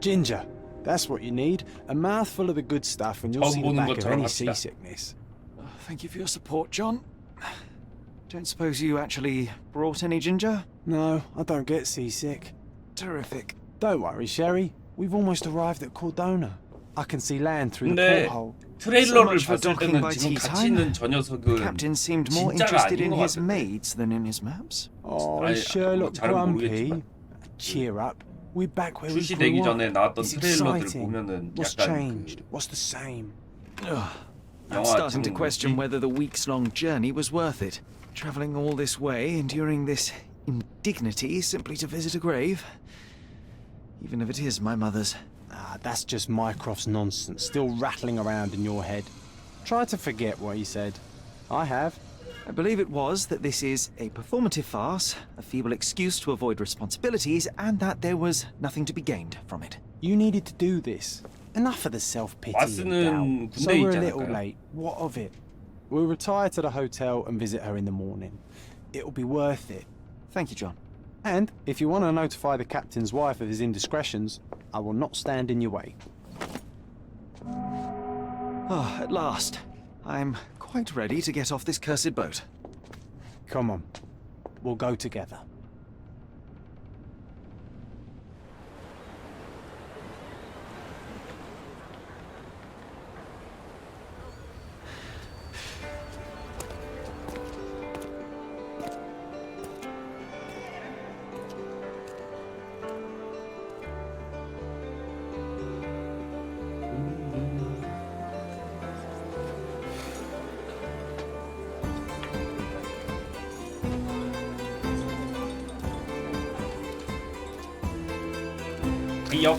Ginger. That's what you need. A mouthful of the good stuff and you'll see the back of any seasickness. Thank you for your support, John. Don't suppose you actually brought any ginger? No, I don't get seasick. Terrific. Don't worry, Sherry. We've almost arrived at Cordona. I can see land through the 근데 porthole. 트레일러를 So much for 봤을 docking 때는 by 지금 tea 같이 time. 있는 저 The 녀석은 captain seemed more 진짜가 interested 아닌 in 것 his 같은데. maids than in his maps. Oh, 아니, is Sherlock 잘은 grumpy? 모르겠지만. Cheer up. We're back where we 출시되기 grew 전에 up. 나왔던 It's 트레일러들 exciting. 보면은 What's 약간 changed? What's the same? I'm starting to question whether the weeks-long journey was worth it. Travelling all this way, enduring this indignity simply to visit a grave. Even if it is my mother's. Ah, that's just Mycroft's nonsense, still rattling around in your head. Try to forget what he said. I have. I believe it was that this is a performative farce, a feeble excuse to avoid responsibilities, and that there was nothing to be gained from it. You needed to do this. Enough of the self-pity and 왓슨은 doubt. So 군대에 we're a 있지 little 않을까요? late. What of it? We'll retire to the hotel and visit her in the morning. It'll be worth it. Thank you, John. And if you want to notify the captain's wife of his indiscretions, I will not stand in your way. Oh, at last. I'm quite ready to get off this cursed boat. Come on. We'll go together. 기억.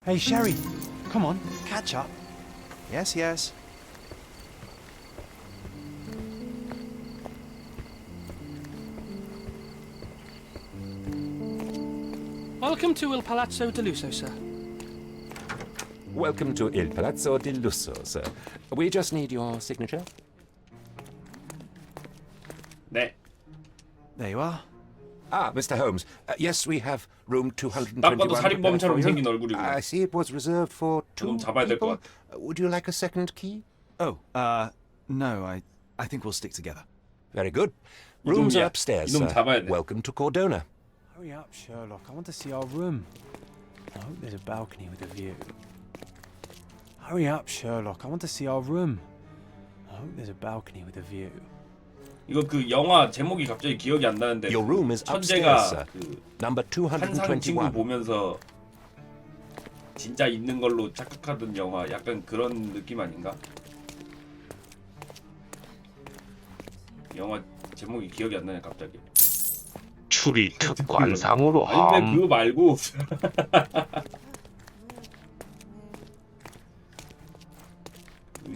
Hey, Sherry. Come on, catch up. Yes, yes. Welcome to Il Palazzo di Lusso, sir. Welcome to Il Palazzo di Lusso, sir. We just need your signature. 네. There you are. Ah, Mr. Holmes. Yes, we have room 딱 221. 봐도 살인범처럼 prepared for 생긴 you. 얼굴이고. I see it was reserved for two 그럼 잡아야 될 people. 것 Would you like a second key? Oh, no, I think we'll stick together. Very good. Rooms are 이놈이야. upstairs, 이놈 sir. 잡아야 돼. Welcome to Cordona. Hurry up, Sherlock. I want to see our room. I hope there's a balcony with a view. Hurry up, Sherlock. I want to see our room. I hope there's a balcony with a view. 이거 그 영화 제목이 갑자기 기억이 안 나는데 Your room is upstairs, sir. 천재가 그 Number 환상 친구 221. 보면서 진짜 있는 걸로 착각하던 영화 약간 그런 느낌 아닌가? 영화 제목이 기억이 안 나네 갑자기. 추리 특관상으로 아니 근데 그거 말고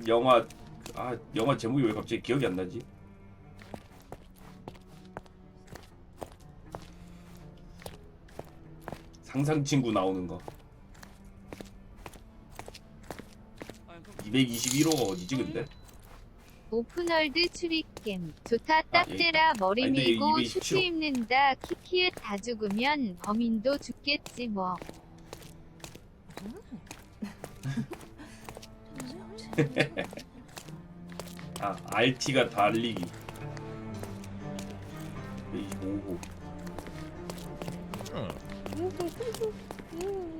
영화 제목이 왜 갑자기 기억이 안 나지? 상상 친구 나오는 거. 221호가 어디지 근데? 오픈월드 출입캠 좋다 딱대라 머리 근데 밀고 227. 슈트 입는다 키키읓 다 죽으면 범인도 죽겠지 뭐. 아 RT가 달리기 225호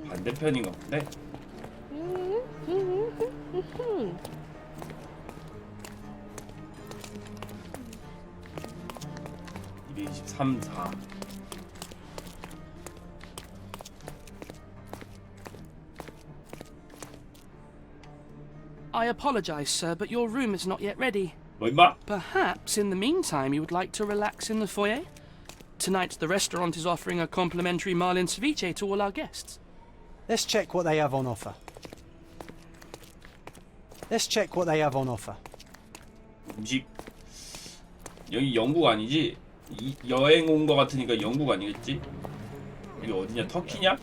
반대편인가 본데? 223, 4 I apologize, sir, but your room is not yet ready. 뭐 임마? Perhaps in the meantime you would like to relax in the foyer? Tonight the restaurant is offering a complimentary marlin ceviche to all our guests. Let's check what they have on offer. Let's check what they have on offer. 음식 여기 영국 아니지? 여행 온 거 같으니까 영국 아니겠지? 여기 어디냐? 터키냐?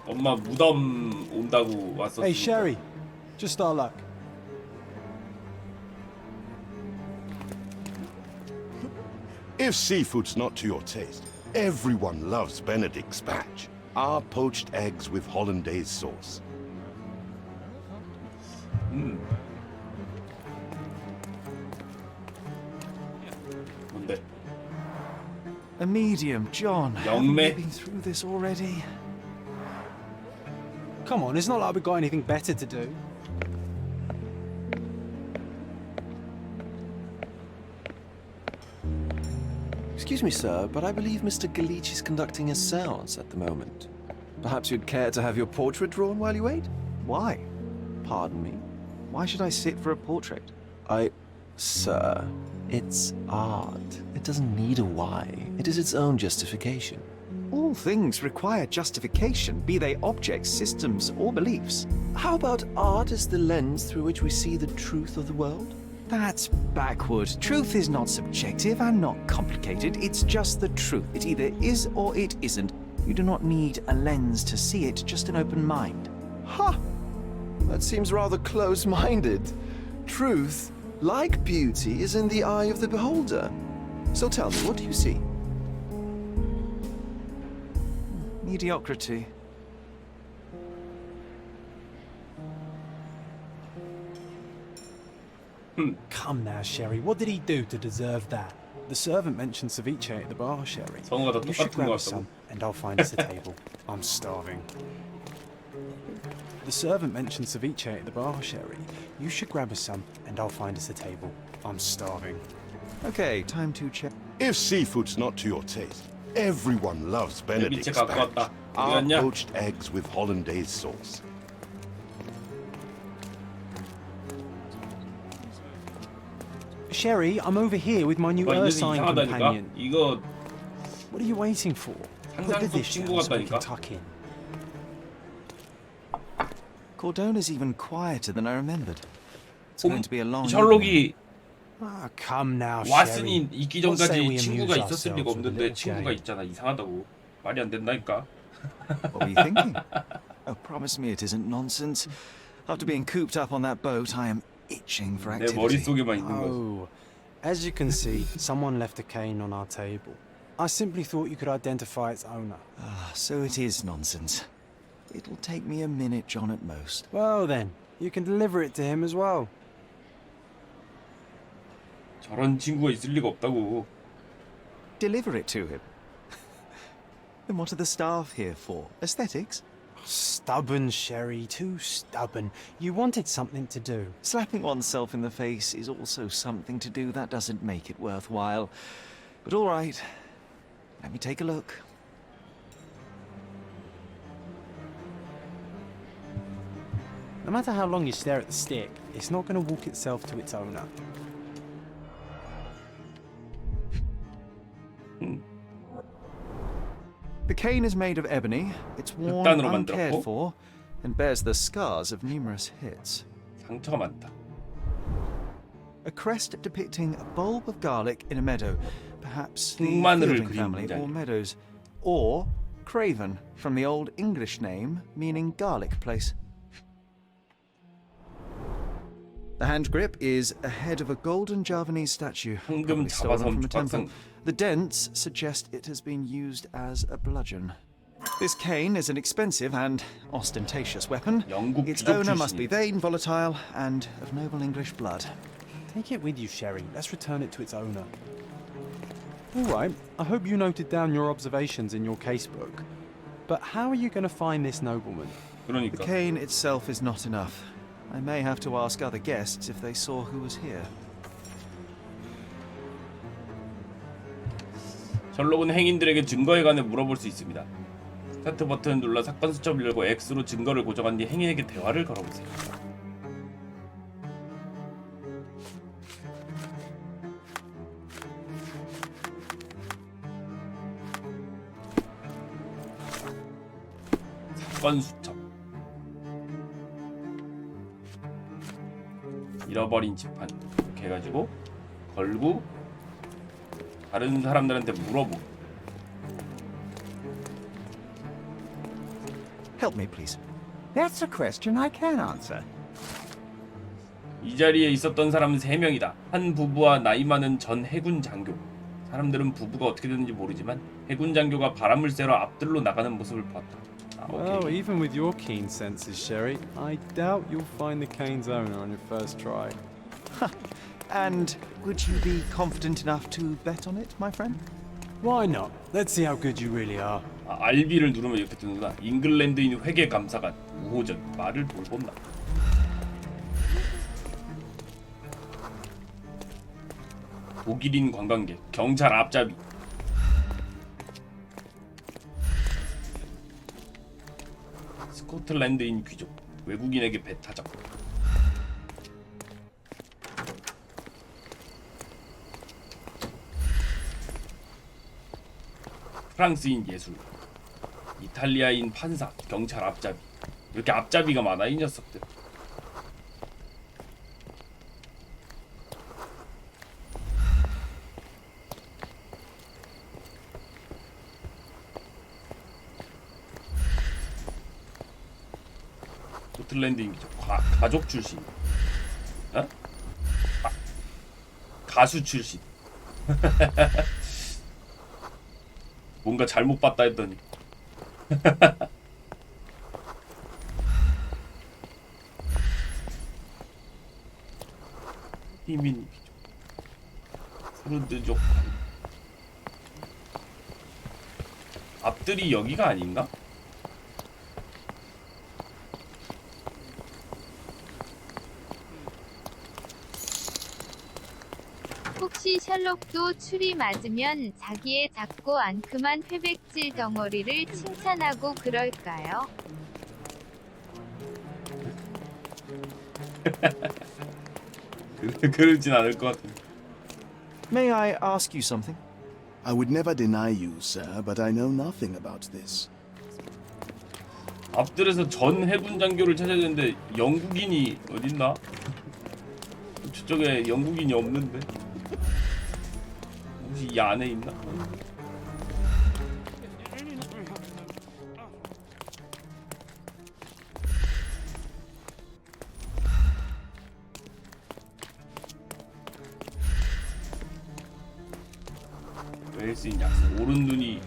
엄마 무덤 온다고 왔었으니까. Hey, Sherry, just our luck. If seafood's not to your taste, everyone loves Benedict's batch. Our poached eggs with hollandaise sauce. 뭔데? A medium, John. Haven't 영매? we been through this already? Come on, it's not like we've got anything better to do. Excuse me, sir, but I believe Mr. Galich is conducting a séance at the moment. Perhaps you'd care to have your portrait drawn while you wait? Why? Pardon me? Why should I sit for a portrait? Sir, it's art. It doesn't need a why. It is its own justification. All things require justification, be they objects, systems, or beliefs. How about art as the lens through which we see the truth of the world? That's backward. Truth is not subjective and not complicated. It's just the truth. It either is or it isn't. You do not need a lens to see it, just an open mind. Ha! That seems rather close-minded. Truth, like beauty, is in the eye of the beholder. So tell me, what do you see? Mediocrity. Come now, Sherry, what did he do to deserve that? The servant mentioned ceviche at the bar, Sherry. 성우가 다 You should 똑같은 grab 거 us 같다고? some, and I'll find us a table. I'm starving. The servant mentioned ceviche at the bar, Sherry. You should grab us some, and I'll find us a table. I'm starving. Okay, time to check. If seafood's not to your taste, everyone loves Benedict's 재밌게 갖고 batch. 왔다. Our 어디 갔냐? poached eggs with hollandaise sauce. Sherry, I'm over here with my new 와, 이거 Ursine 이상하다니까? companion. 이거 What are you waiting for? Put the 상상 속 dish 친구 down so we can 같다니까? tuck in. Cordona's even quieter than I remembered. It's going to be a long 셜록이 Ah, come now, 왓슨이 Sherry. 있기 What say we 전까지 친구가 amuse 있었을 리가 ourselves with a 없는데 little 친구가 game? 있잖아. 이상하다고. 말이 안 된다니까. What were you thinking? Oh, promise me it isn't nonsense. After being cooped up on that boat, I am itching for 내 activity. 머릿속에만 있는 거지. Oh, as you can see, someone left a cane on our table. I simply thought you could identify its owner. Ah, so it is nonsense. It'll take me a minute, John, at most. Well then, you can deliver it to him as well. 저런 친구가 있을 리가 없다고. Deliver it to him. Then what are the staff here for? Aesthetics? Stubborn, Sherry, too stubborn. You wanted something to do. Slapping oneself in the face is also something to do. That doesn't make it worthwhile. But all right, let me take a look. No matter how long you stare at the stick, it's not going to walk itself to its owner. The cane is made of ebony. It's worn, 흑단으로 uncared 만들었고. for, and bears the scars of numerous hits. 상처가 많다. A crest depicting a bulb of garlic in a meadow, perhaps the 흑마늘을 Fielding 그린 family 문장이야. or meadows, or Craven, from the Old English name meaning garlic place. The hand grip is a head of a golden Javanese statue, 황금 probably stolen 자바섬 from a temple. 조각상. The dents suggest it has been used as a bludgeon. This cane is an expensive and ostentatious weapon. 영국 Its 귀족 owner must be 출신이야. vain, volatile, and of noble English blood. Take it with you, Sherry. Let's return it to its owner. All right, I hope you noted down your observations in your casebook. But how are you going to find this nobleman? The 그러니까. cane itself is not enough. I may have to ask other guests if they saw who was here. 셜록은 행인들에게 증거에 관해 물어볼 수 있습니다. 스타트 버튼을 눌러 사건 수첩을 열고 X로 증거를 고정한 뒤 행인에게 대화를 걸어보세요. 사건 수첩. 잃어버린 지판. 이렇게 해가지고 걸고 다른 사람들한테 물어보고. Help me, please. That's a question I can answer. 이 자리에 있었던 사람은 3명이다. 한 부부와 나이 많은 전 해군 장교. 사람들은 부부가 어떻게 됐는지 모르지만 해군 장교가 바람을 쐬러 앞들로 나가는 모습을 보았다. 아, Well, 오케이. even with your keen senses, Sherry, I doubt you'll find the cane's owner on your first try. And would you be confident enough to bet on it, my friend? Why not? Let's see how good you really are. 아, RB를 누르면 이렇게 뜨는구나. 잉글랜드인 회계 감사관 우호전 말을 돌본다. 독일인 관광객 경찰 앞잡이. 스코틀랜드인 귀족 외국인에게 배타적. 프랑스인 예술, 이탈리아인 판사, 경찰 앞잡이. 이렇게 앞잡이가 많아 이 녀석들. 스코틀랜드인 가족 출신. 어? 가수 출신. 뭔가 잘못 봤다 했더니. 이민 프루드족. 앞들이 여기가 아닌가? 혹시 셜록도 추리 맞으면 자기의 작고 앙큼한 회백질 덩어리를 칭찬하고 그럴까요? 그러진 않을 것 같아. May I ask you something? I would never deny you, sir, but I know nothing about this. 앞들에서 전 해군 장교를 찾아야 되는데 영국인이 어딨나? 저쪽에 영국인이 없는데. 혹시 이 안에 있나? 웨일스인 약속. 오른 눈이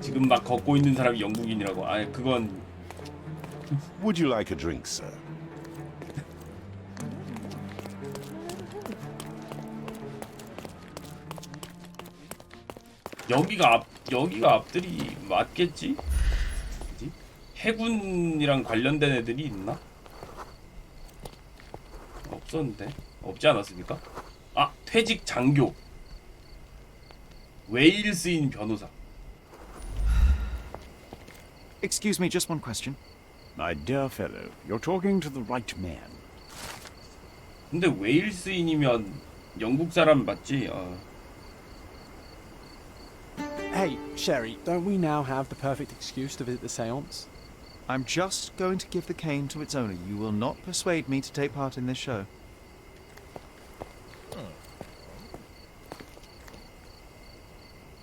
지금 막 걷고 있는 사람이 영국인이라고. 아, 그건 Would you like a drink, sir? 여기가 앞들이 맞겠지? 뭐지? 해군이랑 관련된 애들이 있나? 없었는데. 없지 않았습니까? 아, 퇴직 장교. 웨일스인 변호사. Excuse me, just one question. My dear fellow, you're talking to the right man. 근데 웨일스인이면 영국 사람 맞지? Hey, Sherry, don't we now have the perfect excuse to visit the seance? I'm just going to give the cane to its owner. You will not persuade me to take part in this show.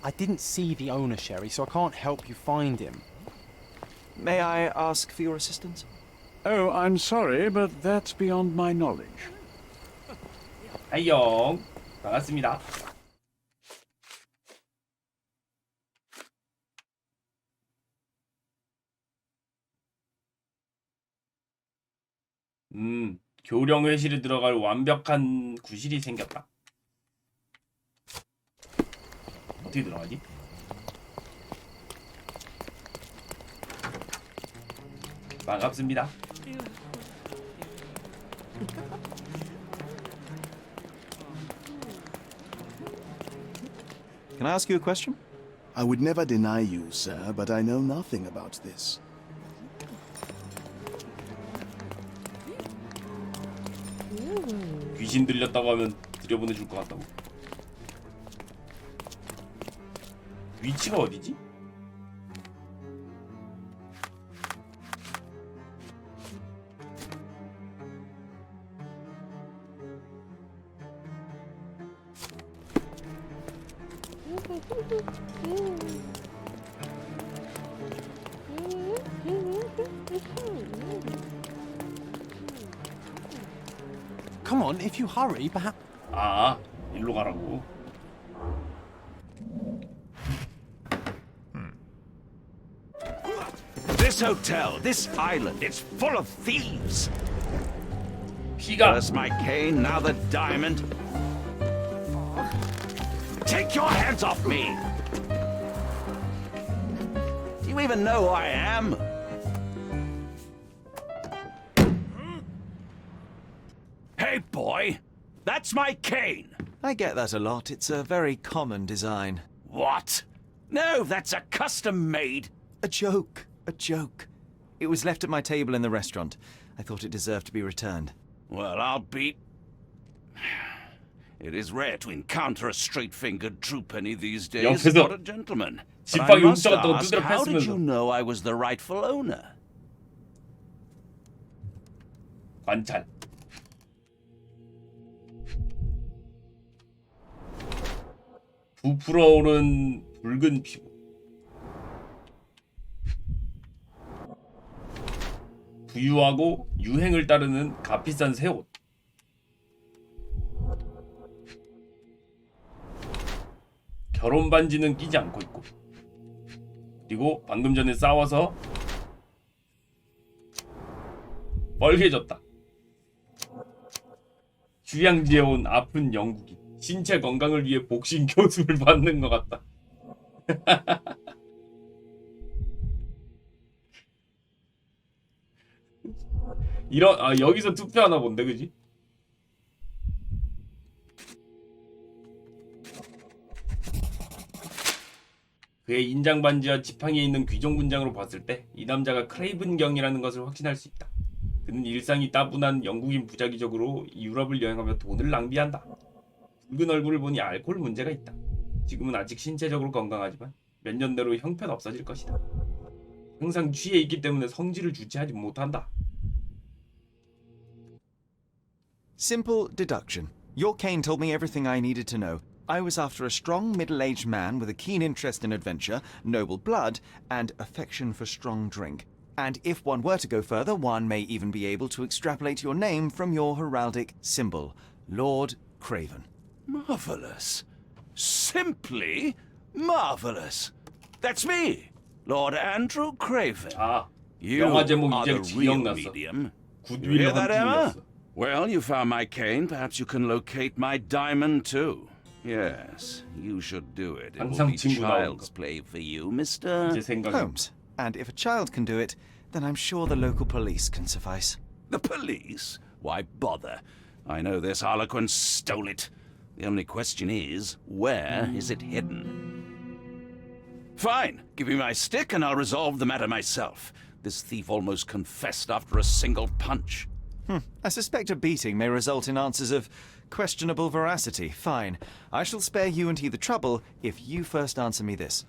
I didn't see the owner, Sherry, so I can't help you find him. May I ask for your assistance? Oh, I'm sorry, but that's beyond my knowledge. 하이영 반갑습니다. 교령 회실에 들어갈 완벽한 구실이 생겼다. 어떻게 들어가지? 반갑습니다. Can I ask you a question? I would never deny you, sir, but I know nothing about this. 귀신 들렸다고 하면 들여보내줄 것 같다고. 위치가 어디지? Come on, if you hurry, perhaps. 아, 일로 가라고. This hotel, this island, it's full of thieves. 피가. First my cane, now the diamond. Take your hands off me! Do you even know who I am? Hey, boy! That's my cane! I get that a lot. It's a very common design. What? No, that's a custom-made. A joke. A joke. It was left at my table in the restaurant. I thought it deserved to be returned. Well, I'll beat... It is rare to encounter a straight-fingered true penny these days. 옆에서 Not a gentleman. But I 지팡이 must 훔쳐갔다고 ask, 두드려 how did 팼으면서. you know I was the rightful owner? 관찰. 부풀어 오른 붉은 피부. 부유하고 유행을 따르는 값비싼 새 옷. 결혼 반지는 끼지 않고 있고. 그리고 방금 전에 싸워서 뻘개졌다. 휴양지에 온 아픈 영국인. 신체 건강을 위해 복싱 교습을 받는 것 같다. 여기서 투표하나 본데, 그지? 그의 인장 반지와 지팡이에 있는 귀족 문장으로 봤을 때 이 남자가 크레이븐 경이라는 것을 확신할 수 있다. 그는 일상이 따분한 영국인 부자기적으로 유럽을 여행하며 돈을 낭비한다. 붉은 얼굴을 보니 알코올 문제가 있다. 지금은 아직 신체적으로 건강하지만 몇 년 내로 형편없어질 것이다. 항상 취해 있기 때문에 성질을 주체하지 못한다. Simple deduction. Your cane told me everything I needed to know. I was after a strong middle-aged man with a keen interest in adventure, noble blood, and affection for strong drink. And if one were to go further, one may even be able to extrapolate your name from your heraldic symbol, Lord Craven. Marvelous. Simply marvelous. That's me, Lord Andrew Craven. 아, You 영화 제목 are 이제 the real 기억났어. medium. You 굿윌 hear that, Emma? 헌팅이었어. Well, you found my cane. Perhaps you can locate my diamond, too. Yes, you should do it. It will 항상 be 친구 나오는 child's 거. play for you, mister. 제 생각에 Holmes. And if a child can do it, then I'm sure the local police can suffice. The police? Why bother? I know this harlequin stole it. The only question is, where is it hidden? Fine. Give me my stick and I'll resolve the matter myself. This thief almost confessed after a single punch. I suspect a beating may result in answers of questionable veracity. Fine. I shall spare you and he the trouble if you first answer me this.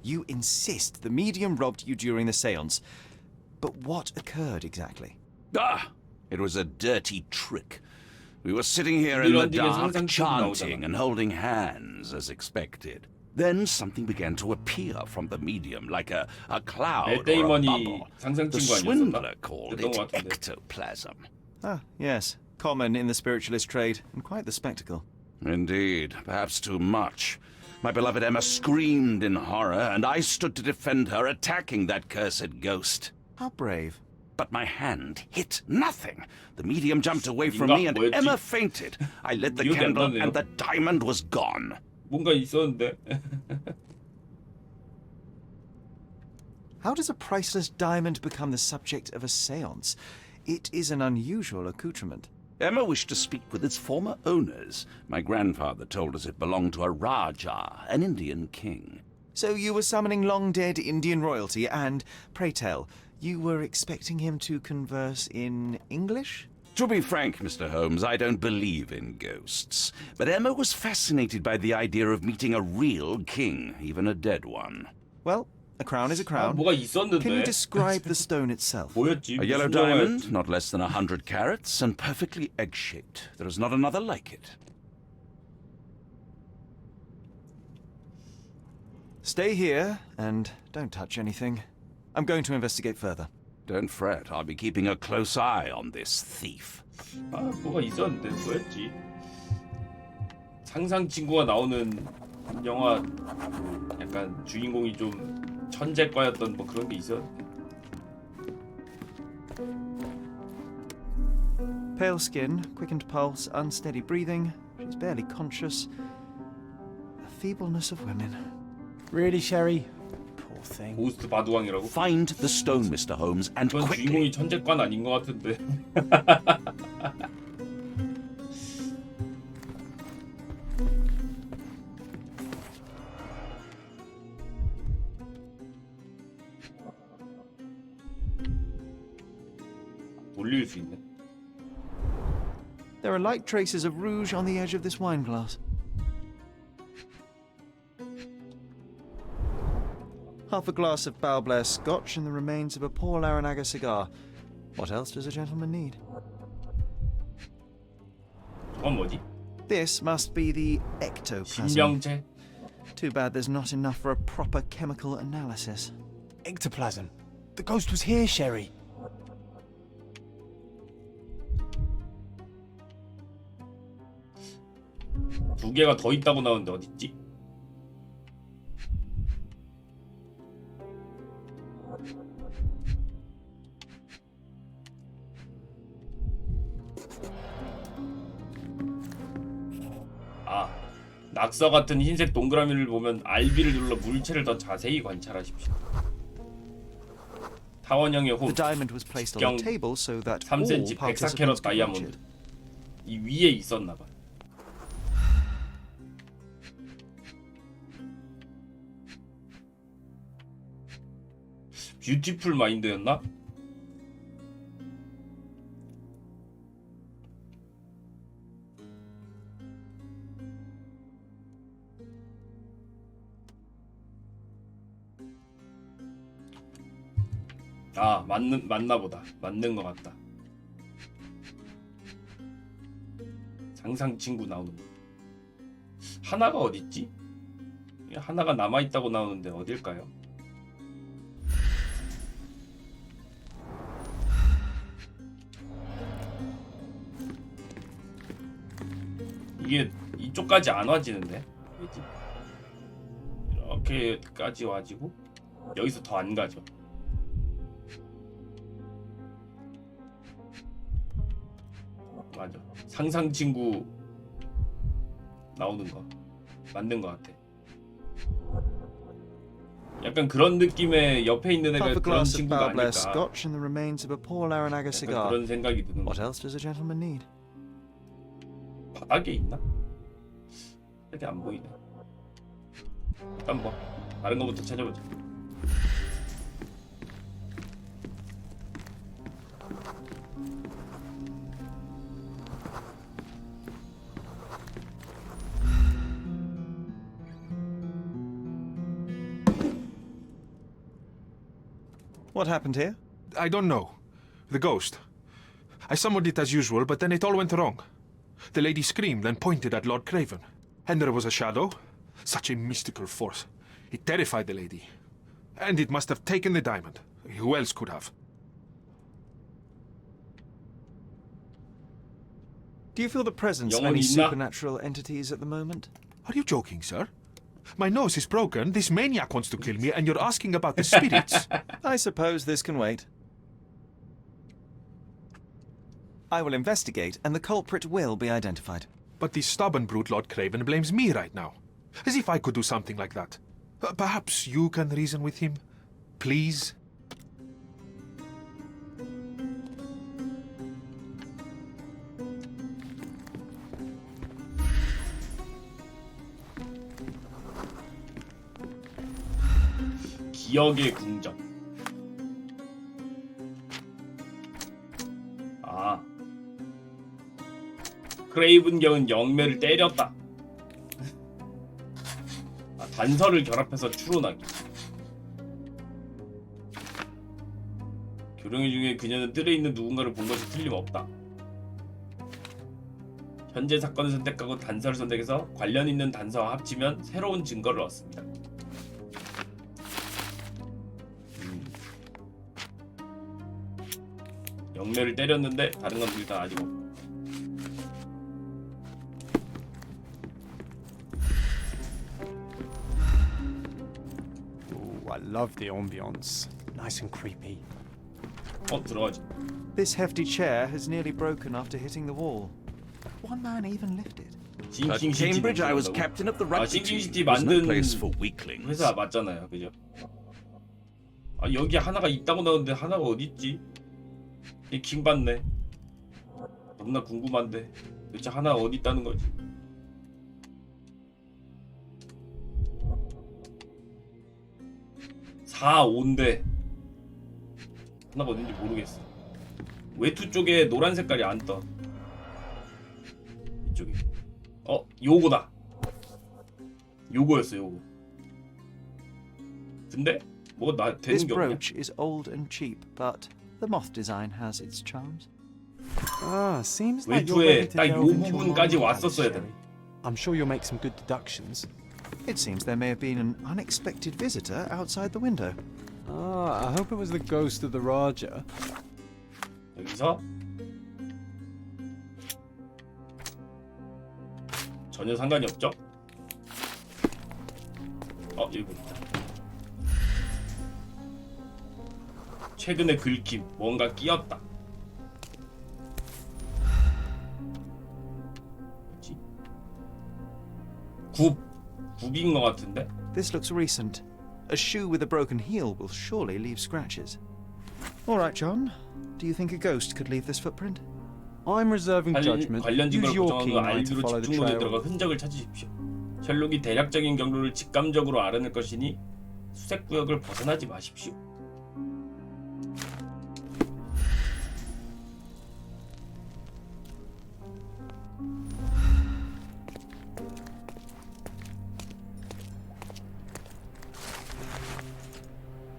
You insist the medium robbed you during the séance. But what occurred exactly? Ah! It was a dirty trick. We were sitting here in the dark, chanting and holding hands as expected. Then something began to appear from the medium, like a cloud or a 데이먼이 bubble. The 상상친구 swindler 아니었었나? called 그랬던 it 것 같은데. ectoplasm. Ah, yes. Common in the spiritualist trade, and quite the spectacle. Indeed, perhaps too much. My beloved Emma screamed in horror, and I stood to defend her, attacking that cursed ghost. How brave. But my hand hit nothing. The medium jumped away from 인가? me, and 뭐였지? Emma fainted. I lit the 기억이 안 candle, 나네요. and the diamond was gone. 뭔가 있었는데. How does a priceless diamond become the subject of a séance? It is an unusual accoutrement. Emma wished to speak with its former owners. My grandfather told us it belonged to a Rajah, an Indian king. So you were summoning long-dead Indian royalty, and, pray tell, you were expecting him to converse in English? To be frank, Mr. Holmes, I don't believe in ghosts. But Emma was fascinated by the idea of meeting a real king, even a dead one. Well, a crown is a 아, crown. 뭐가 있었는데. Can you describe the stone itself? 뭐였지? A yellow 무슨 diamond, 영화였지? not less than 100 carats, and perfectly egg-shaped. There is not another like it. Stay here, and don't touch anything. I'm going to investigate further. Don't fret, I'll be keeping a close eye on this thief. 아, 뭐가 있었는데 뭐였지? 상상 친구가 나오는 영화 약간 주인공이 좀 천재과였던 뭐 그런 게 있었는데. Pale skin, quickened pulse, unsteady breathing. She's barely conscious. The feebleness of women. Really, Sherry? Poor thing. 고스트 바둑왕이라고? Find the stone, Mr. Holmes, and 그건 quickly. 주인공이 천재과는 아닌 것 같은데. 돌릴 수 있네. There are light traces of rouge on the edge of this wine glass. Half a glass of Balblair Scotch and the remains of a Paul Aranaga cigar. What else does a gentleman need? 저건 뭐지? This must be the ectoplasm. 신명체? Too bad there's not enough for a proper chemical analysis. Ectoplasm. The ghost was here, Sherry. 두 개가 더 있다고 나오는데 어딨지? 아, 낙서 같은 흰색 동그라미를 보면 RB를 눌러 물체를 더 자세히 관찰하십시오. 타원형의 홈, The diamond was placed on the table so that all 3cm 104캐럿 participants could watch 다이아몬드. it. 이 위에 있었나봐. 뷰티풀 마인드였나? 아, 맞나 보다. 맞는 것 같다. 상상 친구 나오는 거. 하나가 어딨지? 하나가 남아있다고 나오는데 어딜까요? 이게 이쪽까지 안 와지는데? 왜지? 이렇게까지 와지고 여기서 더 안 가죠. 맞아. 상상 친구 나오는 거 맞는 것 같아. 약간 그런 느낌의 옆에 있는 애가 Half a 그런 glass of 친구가 Balblair 아닐까. Scotch and the remains of a Paul Aranaga 약간 cigar. 그런 생각이 드는 What 거. else does a gentleman need? 바닥에 있나? 이렇게 안 보이네. 일단 뭐 다른 거부터 찾아보자. What happened here? I don't know. The ghost. I summoned it as usual, but then it all went wrong. The lady screamed and pointed at Lord Craven. And there was a shadow. Such a mystical force. It terrified the lady. And it must have taken the diamond. Who else could have? Do you feel the presence of 영혼이 any 있나? supernatural entities at the moment? Are you joking, sir? My nose is broken, this maniac wants to kill me, and you're asking about the spirits? I suppose this can wait. I will investigate, and the culprit will be identified. But this stubborn brute Lord Craven blames me right now. As if I could do something like that. Perhaps you can reason with him? Please? 기억의 궁전. 아, 크레이븐 경은 영매를 때렸다. 아, 단서를 결합해서 추론하기. 교령의 중에 그녀는 뜰에 있는 누군가를 본 것이 틀림없다. 현재 사건을 선택하고 단서를 선택해서 관련 있는 단서와 합치면 새로운 증거를 얻습니다. 영매를 때렸는데 다른 건 일단 아직 없고. Ooh, I love the ambience. Nice and creepy. 들어가지. This hefty chair has nearly broken after hitting the wall. One man even lifted. At Cambridge, I was captain of the rugby team. 싱킹시티 It was no 만든 place for weaklings. 회사 맞잖아요, 그죠? 여기 하나가 있다고 나오는데 하나가 어디 있지? 이 킹받네. 너무나 궁금한데 도대체 하나가 어디 있다는 거지? 사 5인데 하나가 어딘지 모르겠어. 외투 쪽에 노란 색깔이 안 떠. 이쪽에. 요거다. 요거였어, 요거. 근데 뭐 나 되는 This 게 없냐? brooch is old and cheap, but the moth design has its charms. Ah, seems like you're ready 외투에 to 딱 요 delve into a 부분까지 long 왔었어야 돼. Sherry. I'm sure you'll make some good deductions. It seems there may have been an unexpected visitor outside the window. Ah, I hope it was the ghost of the Raja. 여기서 전혀 상관이 없죠? 여기 있다. 최근에 긁힘, 뭔가 끼었다. 뭐지? 굽인 것 같은데? This looks recent. A shoe with a broken heel will surely leave scratches. All right, John. Do you think a ghost could leave this footprint? I'm reserving judgment. 관련진 걸 Use your 고정하고 keen eye to 아이디로 follow the 집중론에 trail. 들어가 흔적을 찾으십시오. 셜록이 대략적인 경로를 직감적으로 알아낼 것이니 수색 구역을 벗어나지 마십시오.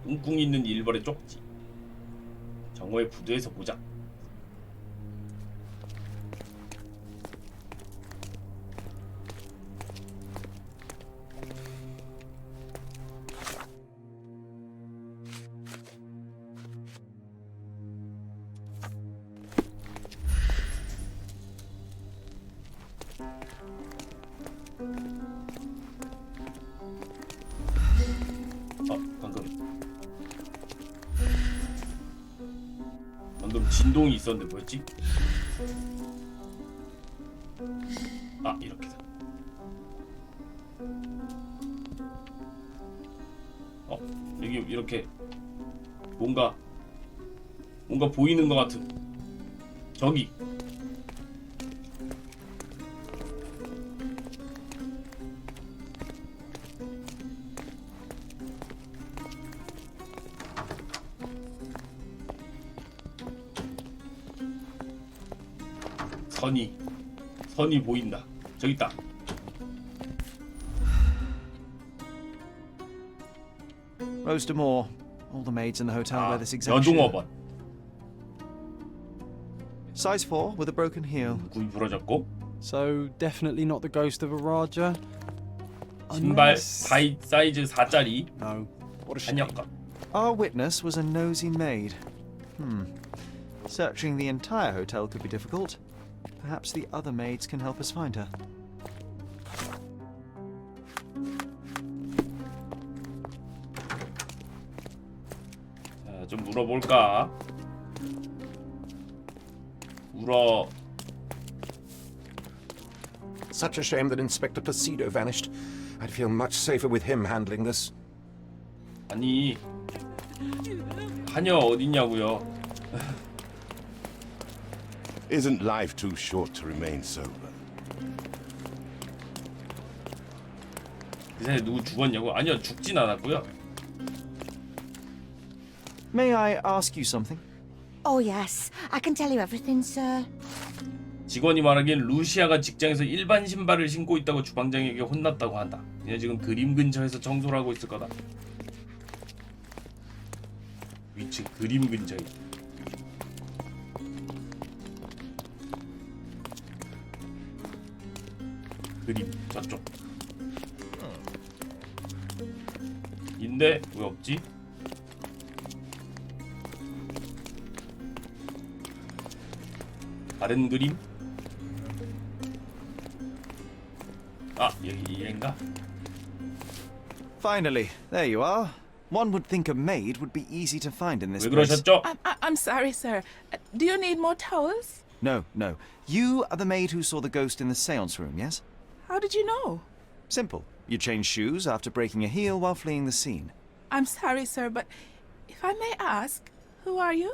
웅궁 있는 일벌의 쪽지. 정오의 부두에서 보자. 방금 진동이 있었는데 뭐였지? 이렇게다. 여기 이렇게 뭔가 보이는 것 같은. 저기. 선이 보인다. 저기 있다. Roast more. All the maids in the hotel wear this exact shoe. 여종업원. Size 4 with a broken heel. 굽이 부러졌고. So definitely not the ghost of a Raja. 신발 사이즈 4짜리. No. What a shame. 한약값. Our witness was a nosy maid. Searching the entire hotel could be difficult. Perhaps the other maids can help us find her. 자, 좀 물어볼까? 물어. Such a shame that Inspector Placido vanished. I'd feel much safer with him handling this. 아니, 하녀 어딨냐고요? Isn't life too short to remain sober? 그 사이에 누구 죽었냐고? 아니요, 죽진 않았고요. May I ask you something? Oh, yes. I can tell you everything, sir. 직원이 말하기엔 루시아가 직장에서 일반 신발을 신고 있다고 주방장에게 혼났다고 한다. 그녀 지금 그림 근처에서 청소를 하고 있을 거다. 위층 그림 근처에. 그림 저쪽. 인데 왜 없지? 다른 그림? 아, 얘인가? Finally, there you are. One would think a maid would be easy to find in this 왜 place. 그러셨죠? I'm sorry, sir. Do you need more towels? No, no. You are the maid who saw the ghost in the seance room, yes? How did you know? Simple. You changed shoes after breaking a heel while fleeing the scene. I'm sorry, sir, but if I may ask, who are you?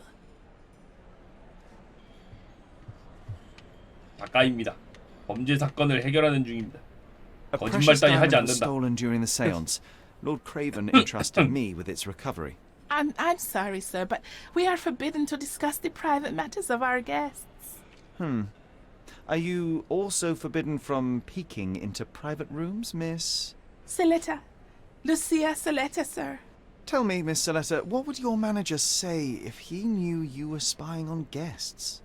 작가입니다. 범죄 사건을 해결하는 중입니다. A 거짓말 precious 따위 하지 diamond was 않는다. stolen during the seance. Lord Craven entrusted me with its recovery. I'm sorry, sir, but we are forbidden to discuss the private matters of our guests. Are you also forbidden from peeking into private rooms, Miss? Saletta. Lucia Saletta, sir. Tell me, Miss Saletta, what would your manager say if he knew you were spying on guests?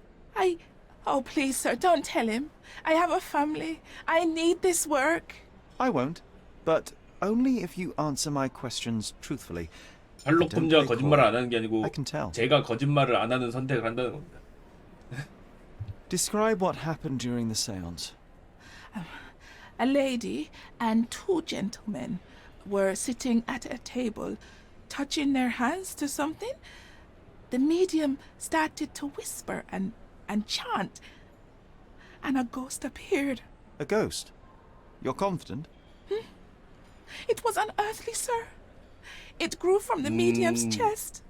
Oh, please, sir, don't tell him. I have a family. I need this work. I won't, but only if you answer my questions truthfully. 셜록 홈즈가 거짓말을 안 하는 게 아니고 I can tell. 제가 거짓말을 안 하는 선택을 한다는 겁니다. Describe what happened during the seance. A lady and two gentlemen were sitting at a table, touching their hands to something. The medium started to whisper and chant, and a ghost appeared. A ghost? You're confident? It was unearthly, sir. It grew from the medium's chest,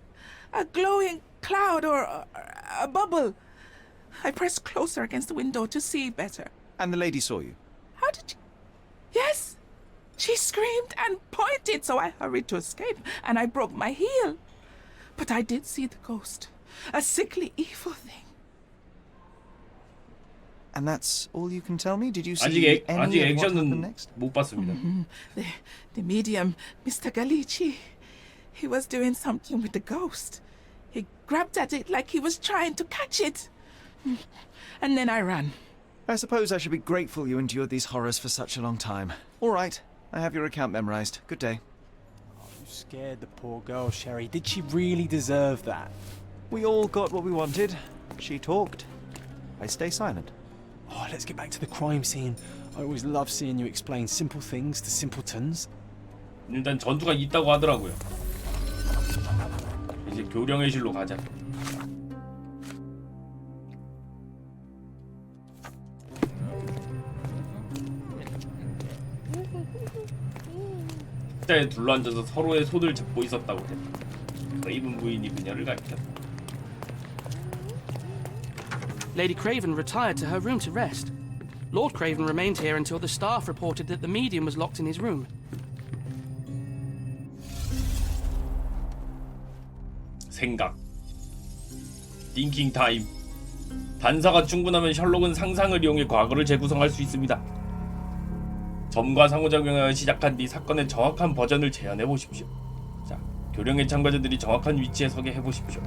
a glowing cloud or a bubble. I pressed closer against the window to see better. And the lady saw you? How did you... Yes! She screamed and pointed, so I hurried to escape, and I broke my heel. But I did see the ghost, a sickly, evil thing. And that's all you can tell me? Did you see 아직 any of what happened 액션은 next? 못 봤습니다. The medium, Mr. Galici, he was doing something with the ghost. He grabbed at it like he was trying to catch it. And then I ran. I suppose I should be grateful you endured these horrors for such a long time. All right, I have your account memorized. Good day. You scared the poor girl, Sherry. Did she really deserve that? We all got what we wanted. She talked. I stay silent. Oh, let's get back to the crime scene. I always love seeing you explain simple things to simpletons. 일단 전투가 있다고 하더라고요. 이제 교령의 실로 가자. 식자에 둘러앉아서 서로의 손을 잡고 있었다고 했다. 크레이븐 부인이 그녀를 가리켰다. Lady Craven retired to her room to rest. Lord Craven remained here until the staff reported that the medium was locked in his room. 생각. 띵킹 타임. 단서가 충분하면 셜록은 상상을 이용해 과거를 재구성할 수 있습니다. 점과 상호작용을 시작한 뒤 사건의 정확한 버전을 재현해 보십시오. 자, 교령의 참가자들이 정확한 위치에 서게 해보십시오.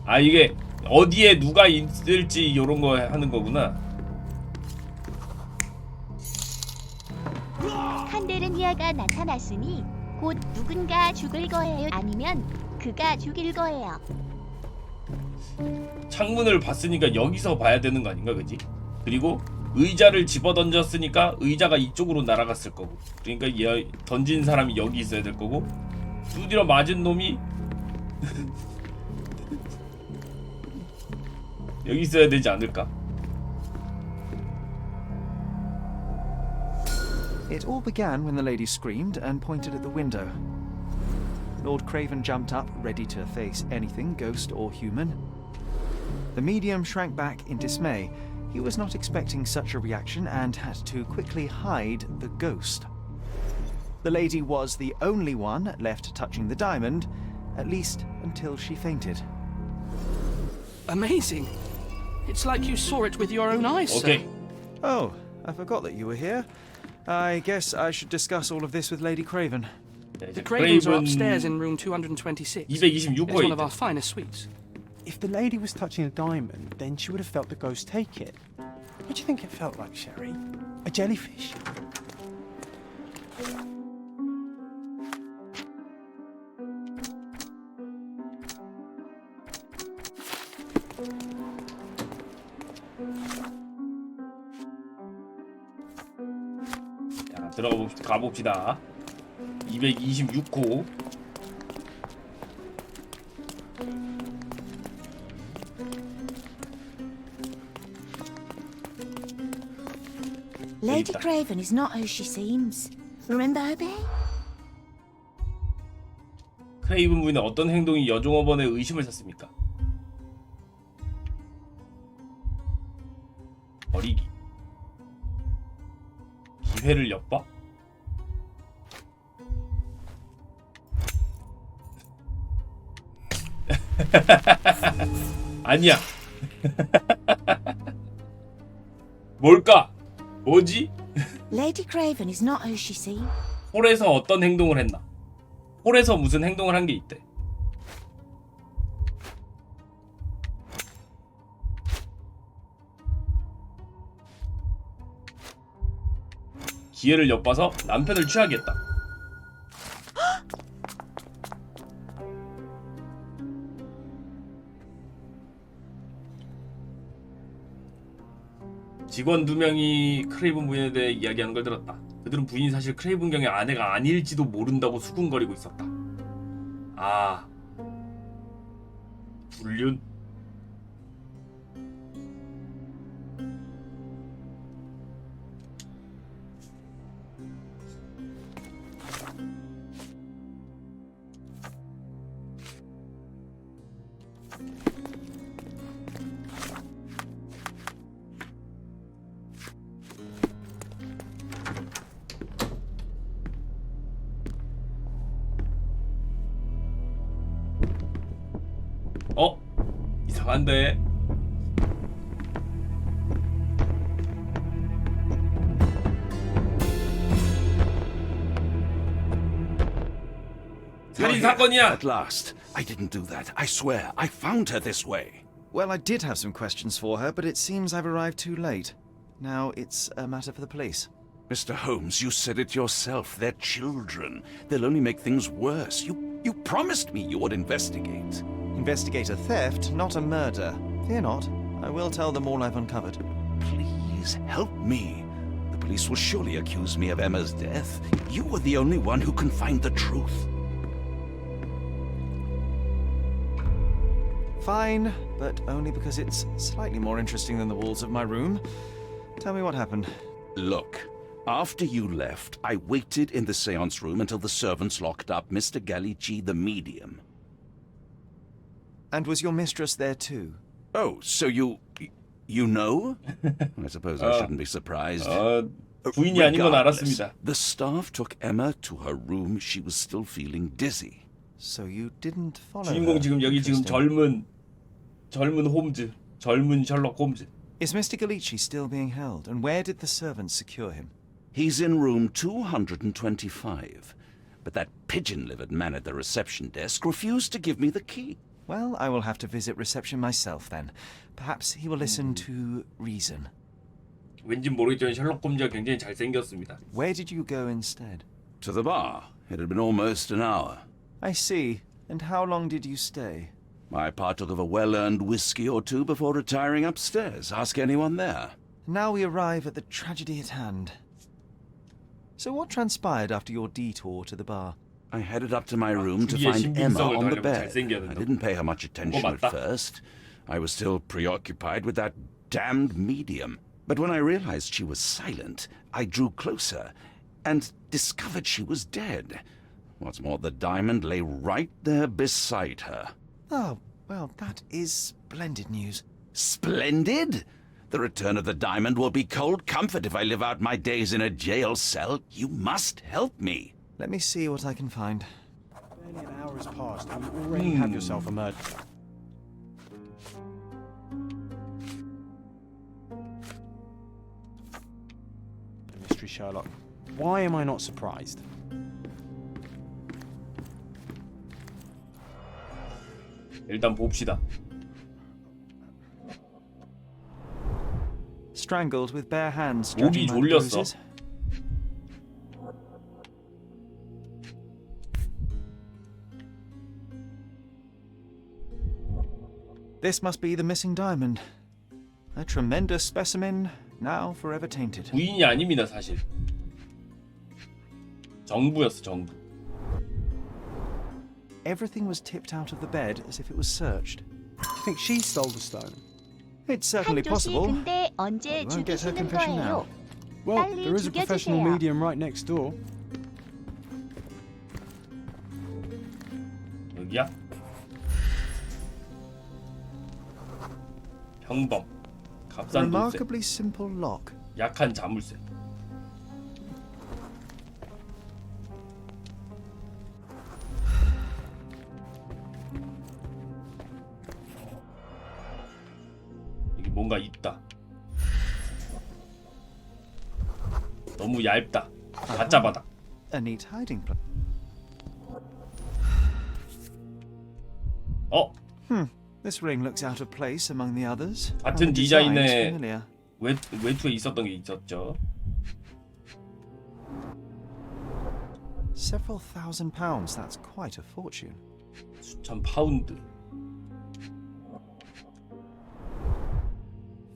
아, 이게 어디에 누가 있을지 요런 거 하는 거구나. 칸데르니아가 나타났으니 곧 누군가 죽을 거예요. 아니면 그가 죽일 거예요. 창문을 봤으니까 여기서 봐야 되는 거 아닌가, 그지? 그리고 의자를 집어던졌으니까 의자가 이쪽으로 날아갔을 거고, 그러니까 던진 사람이 여기 있어야 될 거고, 두드려 맞은 놈이 여기 있어야 되지 않을까? It all began when the lady screamed and pointed at the window. Lord Craven jumped up, ready to face anything, ghost or human. The medium shrank back in dismay. He was not expecting such a reaction and had to quickly hide the ghost. The lady was the only one left touching the diamond, at least until she fainted. Amazing. It's like you saw it with your own eyes, Okay. sir. Oh, I forgot that you were here. I guess I should discuss all of this with Lady Craven. The Cravens are upstairs in room 226. 226호에 It's one of 있대. our finest suites. If the lady was touching a diamond, then she would have felt the ghost take it. What do you think it felt like, Sherry? A jellyfish? 자, 가봅시다. 226호. Lady Craven is not who she seems. Remember her, babe? 크레이븐 부인의 어떤 행동이 여종업원의 의심을 샀습니까? 버리기. 기회를 엿봐? 아니야. 뭘까? 뭐지? Lady Craven is not who she seems. 홀에서 어떤 행동을 했나? 홀에서 무슨 행동을 한 게 있대. 기회를 엿봐서 남편을 취하겠다. 직원 2명이 크레이븐 부인에 대해 이야기하는 걸 들었다. 그들은 부인이 사실 크레이븐 경의 아내가 아닐지도 모른다고 수군거리고 있었다. 아... 불륜? 이상한데. 살인 사건이야. At last. I didn't do that. I swear. I found her this way. Well, I did have some questions for her, but it seems I've arrived too late. Now it's a matter for the police. Mr. Holmes, you said it yourself. They're children. They'll only make things worse. You promised me you would investigate. Investigate a theft, not a murder. Fear not. I will tell them all I've uncovered. Please help me. The police will surely accuse me of Emma's death. You are the only one who can find the truth. Fine, but only because it's slightly more interesting than the walls of my room. Tell me what happened. Look, after you left, I waited in the seance room until the servants locked up Mr. Gallici, the medium. And was your mistress there too? Oh, so you know? I suppose I shouldn't be surprised. 부인이 아닌 건 알았습니다. The staff took Emma to her room. She was still feeling dizzy. So you didn't follow 주인공 her. 지금 여기 지금 젊은 홈즈, 젊은 셜록 홈즈. Is Mr. Gallici still being held? And where did the servants secure him? He's in room 225. But that pigeon-livered man at the reception desk refused to give me the key. Well, I will have to visit reception myself then. Perhaps he will listen to reason. 왠지 모르겠지만 셜록 홈즈가 굉장히 잘생겼습니다. Where did you go instead? To the bar. It had been almost an hour. I see. And how long did you stay? I partook of a well-earned whiskey or two before retiring upstairs. Ask anyone there. Now we arrive at the tragedy at hand. So what transpired after your detour to the bar? I headed up to my room to find Emma on the bed. I didn't pay her much attention at first. I was still preoccupied with that damned medium. But when I realized she was silent, I drew closer and discovered she was dead. What's more, the diamond lay right there beside her. Oh, well, that is splendid news. Splendid? The return of the diamond will be cold comfort if I live out my days in a jail cell. You must help me. Let me see what I can find. Barely an hour has passed and you already have yourself a murder. Sherlock. Why am I not surprised? 일단 봅시다. Strangled with bare hands. 목이 judging by the 졸렸어. bruises. This must be the missing diamond. A tremendous specimen, now forever tainted. 부인이 아닙니다, 사실. 정부였어, 정부. Everything was tipped out of the bed as if it was searched. Do you think she stole the stone? It's certainly 한조 씨 possible. 근데 언제 I won't get her 죽이시는 confession 거예요? now. Well, 빨리 there is a professional 죽여주세요. medium right next door. 여기야? 평범. 값싼 돈세. Remarkably simple lock. 약한 자물쇠. 여기 뭔가 있다. 너무 얇다. 가짜 바닥. A neat hiding place. 어? This ring looks out of place among the others. 같은 And the design's 디자인의 familiar. 외투에 있었던 게 있었죠. Several £1,000s. That's quite a fortune. 수천 파운드.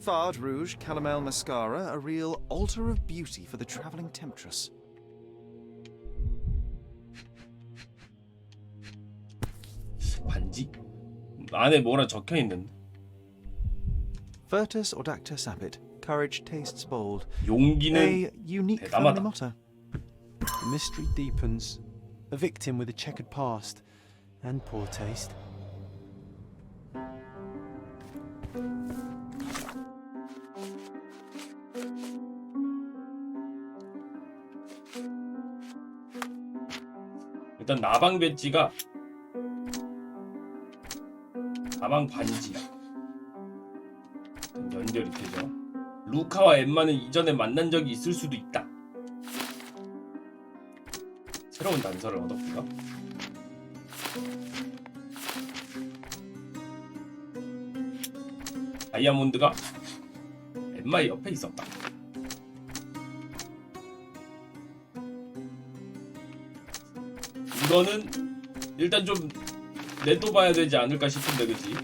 Fard Rouge Calomel Mascara, a real altar of beauty for the travelling temptress. 반지? 안에 뭐라 적혀 있는데. Virtus Audacta Sapit. Courage tastes bold. 용기는 A unique family 대담하다. motto. The mystery deepens. A victim with a checkered past and poor taste. 일단 나방 배지가 나방 반지야. 연결이 되죠. 루카와 엠마는 이전에 만난 적이 있을 수도 있다. 새로운 단서를 얻었고요. 다이아몬드가 엠마의 옆에 있었다. 이거는 일단 좀 내둬봐야 되지 않을까 싶은데, 그치?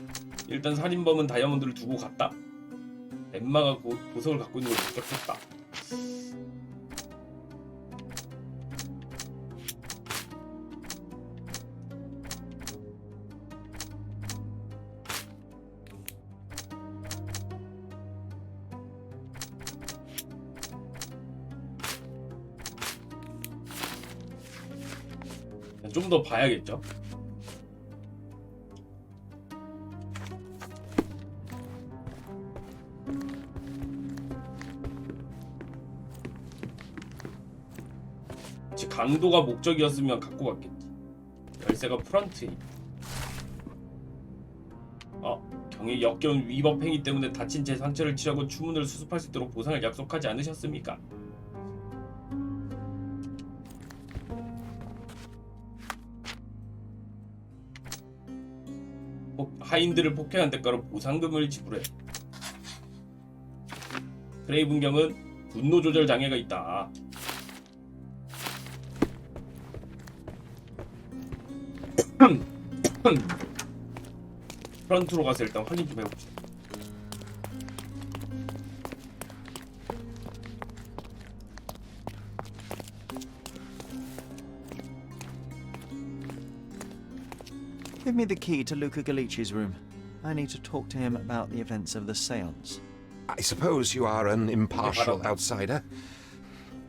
일단 살인범은 다이아몬드를 두고 갔다. 엠마가 보석을 갖고 있는 걸 목격했다. 좀 더 봐야겠죠? 즉 강도가 목적이었으면 갖고 갔겠지. 열쇠가 프런트에 있다. 경의 역겨운 위법 행위 때문에 다친 제 상처를 치료하고 추문을 수습할 수 있도록 보상을 약속하지 않으셨습니까? 하인들을 폭행한 대가로 보상금을 지불해. 크레이븐경은 분노 조절 장애가 있다. 프런트로 가서 일단 확인 좀 해봅시다. Give me the key to Luca Galici's room. I need to talk to him about the events of the séance. I suppose you are an impartial outsider.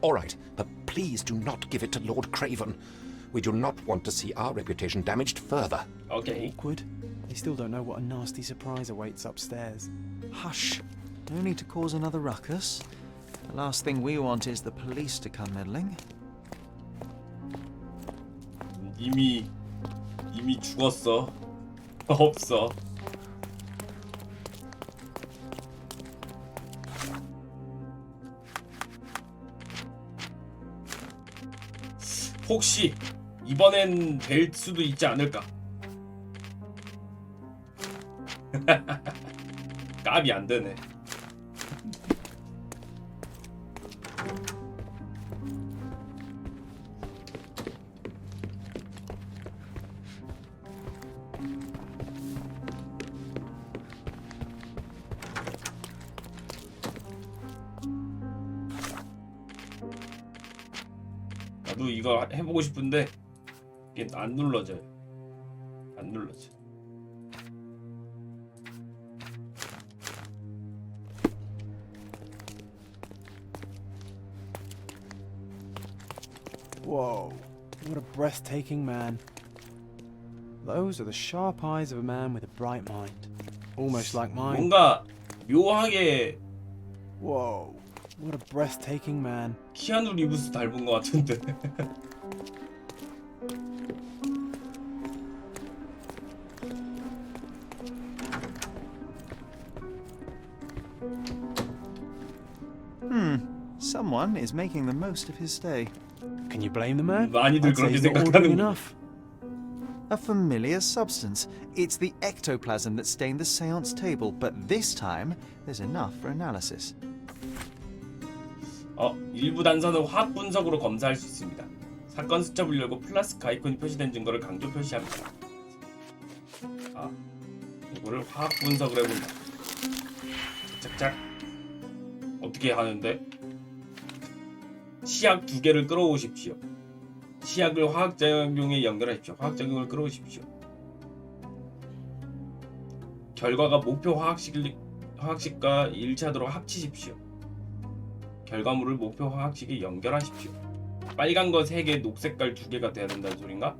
All right, but please do not give it to Lord Craven. We do not want to see our reputation damaged further. Okay. Awkward. They still don't know what a nasty surprise awaits upstairs. Hush. No need to cause another ruckus. The last thing we want is the police to come meddling. 이미 죽었어. 없어. 혹시 이번엔 될 수도 있지 않을까? 깝이 안 되네. 나도 이거 해보고 싶은데 이게 안 눌러져요. 안 눌러져. Whoa, what a breathtaking man. Those are the sharp eyes of a man with a bright mind. Almost like mine. 뭔가 묘하게 Whoa, what a breathtaking man. 키아누 리브스 닮은 것 같은데. Someone is making the most of his stay. Can you blame the man? 많이들 I'd say 그렇게 he's not ordering 생각하는 거. enough. A familiar substance. It's the ectoplasm that stained the seance table, but this time there's enough for analysis. 일부 단서는 화학 분석으로 검사할 수 있습니다. 사건 수첩을 열고 플라스크 아이콘이 표시된 증거를 강조 표시합니다. 이거를 화학 분석을 해본다. 짝짝. 어떻게 하는데? 시약 2개를 끌어오십시오. 시약을 화학작용에 연결하십시오. 화학작용을 끌어오십시오. 결과가 목표 화학식과 일치하도록 합치십시오. 결과물을 목표 화학식에 연결하십시오. 빨간 거 3개, 녹색깔 2개가 돼야 된다는 소린가?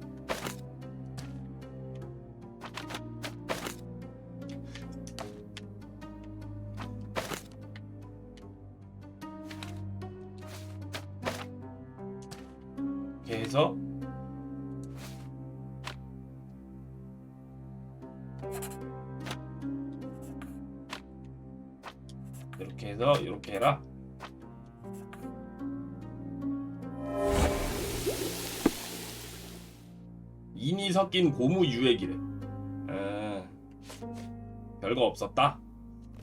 이렇게 해서 이렇게 해서 이렇게 해라. 인이 섞인 고무 유액이래. 별거 없었다.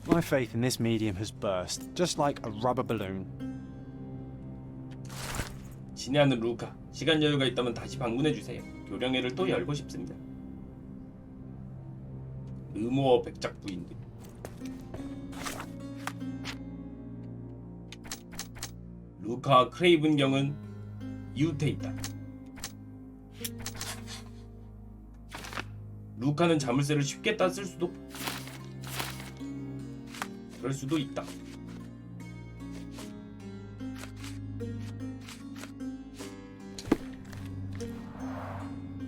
My faith in this medium has burst, just like a rubber balloon. 친애하는 루카, 시간 여유가 있다면 다시 방문해주세요. 교령회를 또 열고 싶습니다. 의모어 백작 부인들. 루카와 크레이븐 경은 이웃해 있다. 루카는 자물쇠를 쉽게 땄을 수도, 그럴 수도 있다.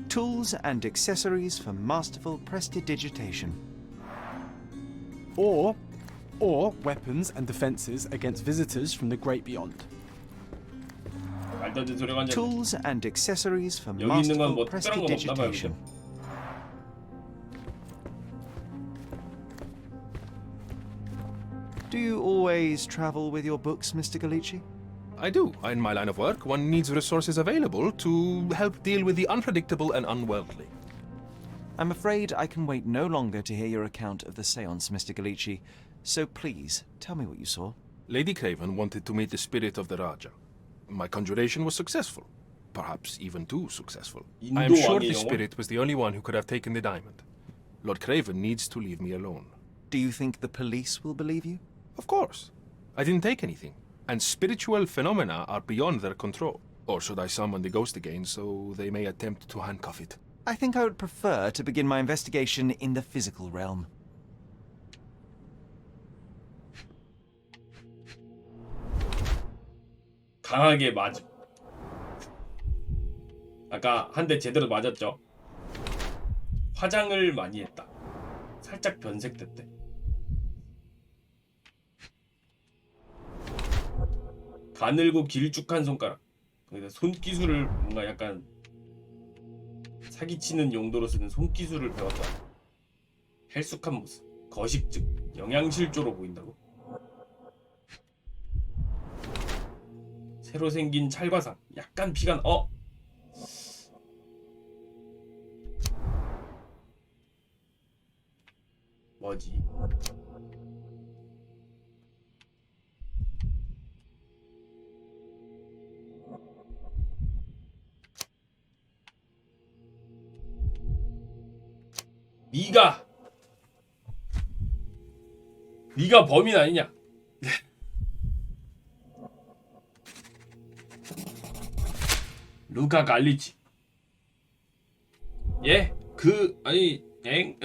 Tools and accessories for masterful prestidigitation. Or weapons and defenses against visitors from the great beyond. 말도 안 되는 소리가 완전. Tools and accessories for 여기 있는 건 masterful 뭐 특별한 건 없나 봐요. prestidigitation. Do you always travel with your books, Mr. Galici? I do. In my line of work, one needs resources available to help deal with the unpredictable and unworldly. I'm afraid I can wait no longer to hear your account of the seance, Mr. Galici. So please, tell me what you saw. Lady Craven wanted to meet the spirit of the Raja. My conjuration was successful. Perhaps even too successful. I am sure the spirit was the only one who could have taken the diamond. Lord Craven needs to leave me alone. Do you think the police will believe you? Of course. I didn't take anything. And spiritual phenomena are beyond their control. Or should I summon the ghost again so they may attempt to handcuff it? I think I would prefer to begin my investigation in the physical realm. 강하게 맞음. 아까 한 대 제대로 맞았죠. 화장을 많이 했다. 살짝 변색됐대. 가늘고 길쭉한 손가락. 거기다 손기술을 뭔가 약간 사기치는 용도로 쓰는 손기술을 배웠다. 헬쑥한 모습. 거식증. 영양실조로 보인다고. 새로 생긴 찰과상. 약간 피가 뭐지? 네가 범인 아니냐? 루카 갈리치. 예? 아니 엥?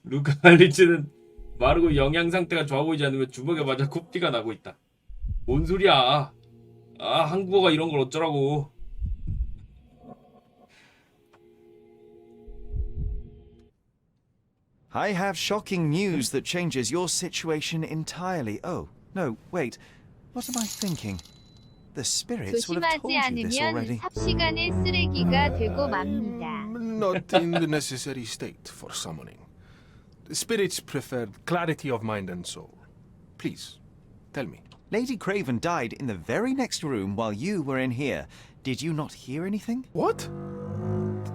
루카 갈리치는 마르고 영양 상태가 좋아 보이지 않으면 주먹에 맞아 코피가 나고 있다. 뭔 소리야? 아, 한국어가 이런 걸 어쩌라고. I have shocking news that changes your situation entirely. Oh, no, wait. What am I thinking? The spirits will have told 조심하지 you this 않으면 already. 삽시간의 쓰레기가 되고 맙니다. Not in the necessary state for summoning. The spirits prefer clarity of mind and soul. Please, tell me. Lady Craven died in the very next room while you were in here. Did you not hear anything? What?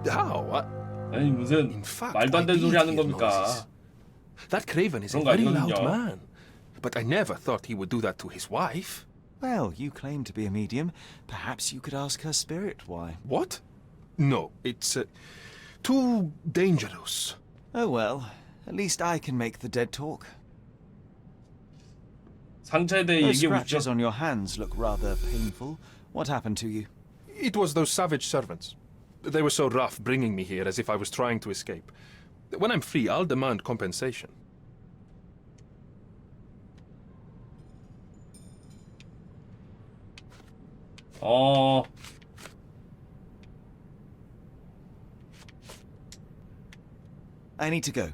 How? 아니 무슨 말도 안 되는 소리 하는 겁니까? That Craven is a very loud man. But I never thought he would do that to his wife. Well, you claim to be a medium. Perhaps you could ask her spirit why. What? No, it's too dangerous. Oh well, at least I can make the dead talk. 상처에 대해 Those 얘기해 scratches 보시죠. on your hands look rather painful. What happened to you? It was those savage servants. They were so rough bringing me here as if I was trying to escape. When I'm free, I'll demand compensation. I need to go.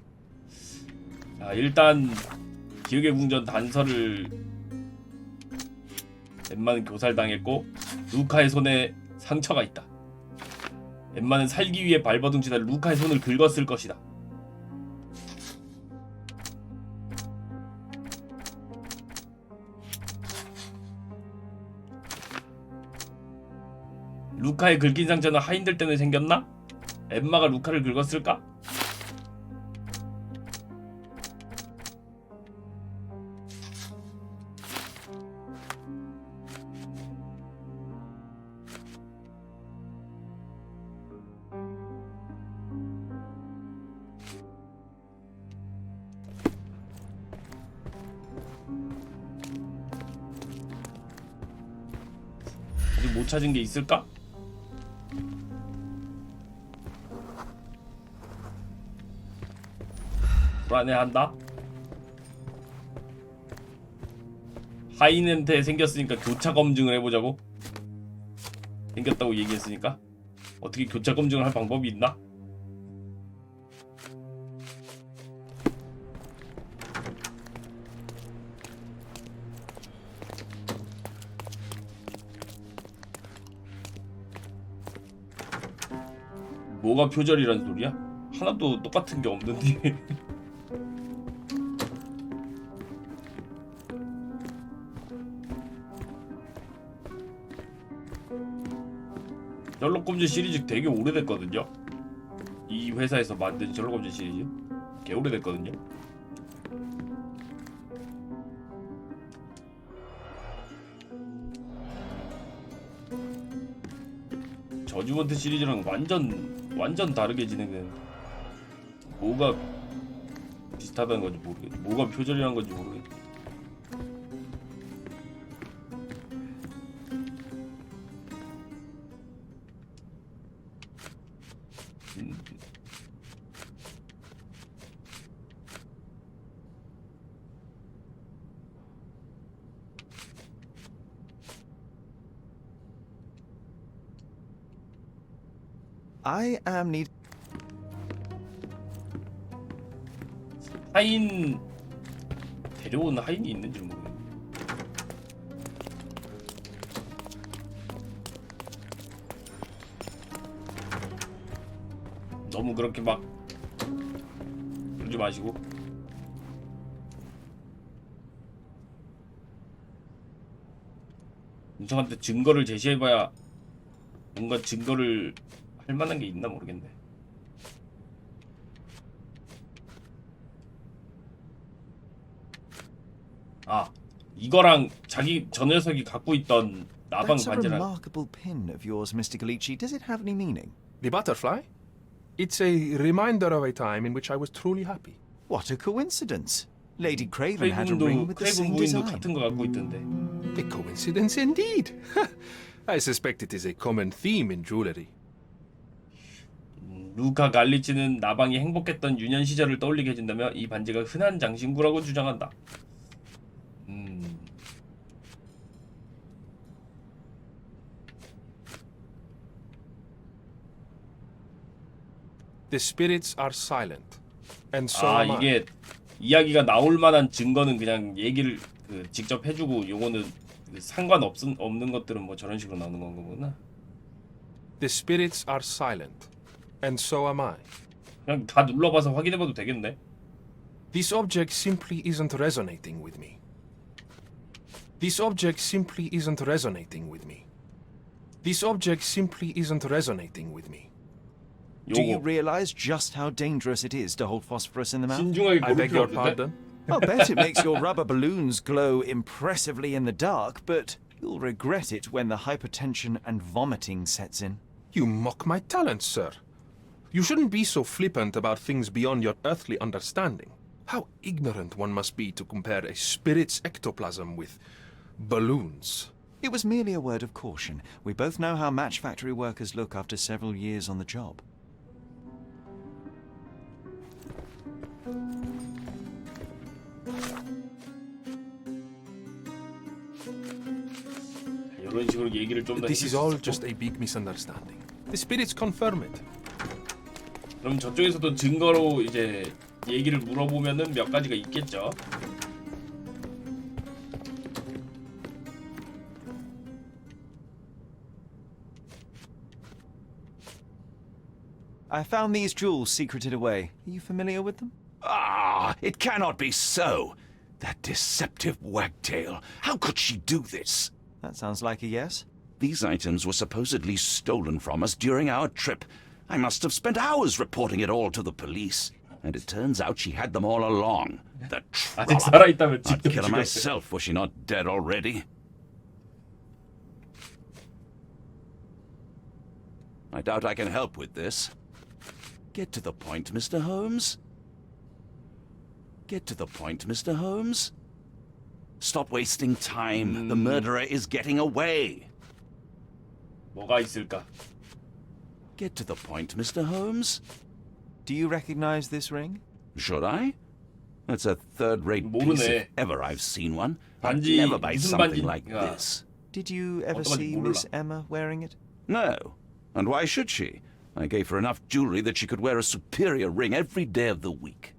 자, 일단 기억의 궁전 단서를 엠마는 교살당했고 루카의 손에 상처가 있다. 엠마는 살기 위해 발버둥치다 루카의 손을 긁었을 것이다. 루카의 긁힌 상처는 하인들 때문에 생겼나? 엠마가 루카를 긁었을까? 아직 못 찾은 게 있을까? 불안해한다? 하인한테 생겼으니까 교차 검증을 해보자고? 생겼다고 얘기했으니까? 어떻게 교차 검증을 할 방법이 있나? 뭐가 표절이란 소리야? 하나도 똑같은 게 없는데. 셜록 홈즈 시리즈 되게 오래됐거든요. 이 회사에서 만든 셜록 홈즈 시리즈 개 오래됐거든요. 저지먼트 시리즈랑 완전 다르게 진행되는. 뭐가 비슷하다는 건지 모르겠네. 뭐가 표절이라는 건지 모르겠네. I am need. 하인 데려온 하인이 있는지 모르겠네. 너무 그렇게 막 그러지 마시고. 윤성한테 증거를 제시해봐야 뭔가 증거를 할 만한 게 있나 모르겠네. 아, 이거랑 자기 저 녀석이 갖고 있던 나방 That's a 반지랑. remarkable pin of yours, Mr. Galici. Does it have any meaning? The butterfly? It's a reminder of a time in which I was truly happy. What a coincidence. Lady Craven had a ring with the 크레이븐 same 부인도 design. 같은 거 갖고 있던데. A coincidence indeed. I suspect it is a common theme in jewelry. 루카 갈리치는 나방이 행복했던 유년 시절을 떠올리게 해준다며 이 반지가 흔한 장신구라고 주장한다. The spirits are silent, and so 아, am I. 이게 이야기가 나올 만한 증거는 그냥 얘기를 직접 해주고 요거는 없는 것들은 뭐 저런 식으로 나오는 건 거구나. The spirits are silent, and so am I. 그냥 다 눌러봐서 확인해봐도 되겠네. This object simply isn't resonating with me. This object simply isn't resonating with me. This object simply isn't resonating with me. Do you realize just how dangerous it is to hold phosphorus in the mouth? 신중하게 I 고를 beg 필요 your 없는데? pardon? I'll bet it makes your rubber balloons glow impressively in the dark, but you'll regret it when the hypertension and vomiting sets in. You mock my talents, sir. You shouldn't be so flippant about things beyond your earthly understanding. How ignorant one must be to compare a spirit's ectoplasm with balloons. It was merely a word of caution. We both know how match factory workers look after several years on the job. 이런 식으로 얘기를 좀 더 This 해줄 is 수 all 있었고. just a big misunderstanding. The spirits confirm it. 그럼 저쪽에서도 증거로 이제 얘기를 물어보면은 몇 가지가 있겠죠. I found these jewels secreted away. Are you familiar with them? Ah, it cannot be so. That deceptive wagtail. How could she do this? That sounds like a yes. These items were supposedly stolen from us during our trip. I must have spent hours reporting it all to the police. And it turns out she had them all along. The 아직 troll. 살아있다면 I'd 직접 kill her 죽였어요. myself were she not dead already. I doubt I can help with this. Get to the point, Mr. Holmes. Get to the point, Mr. Holmes. Stop wasting time. The murderer is getting away. 뭐가 있을까? Get to the point, Mr. Holmes. Do you recognize this ring? Should I? That's a third-rate piece 모르네. if ever I've seen one. I'd 반지 never buy 무슨 something like 반지인가? this. Did you ever 어떤 건지 see 몰라. Miss Emma wearing it? No. And why should she? I gave her enough jewelry that she could wear a superior ring every day of the week.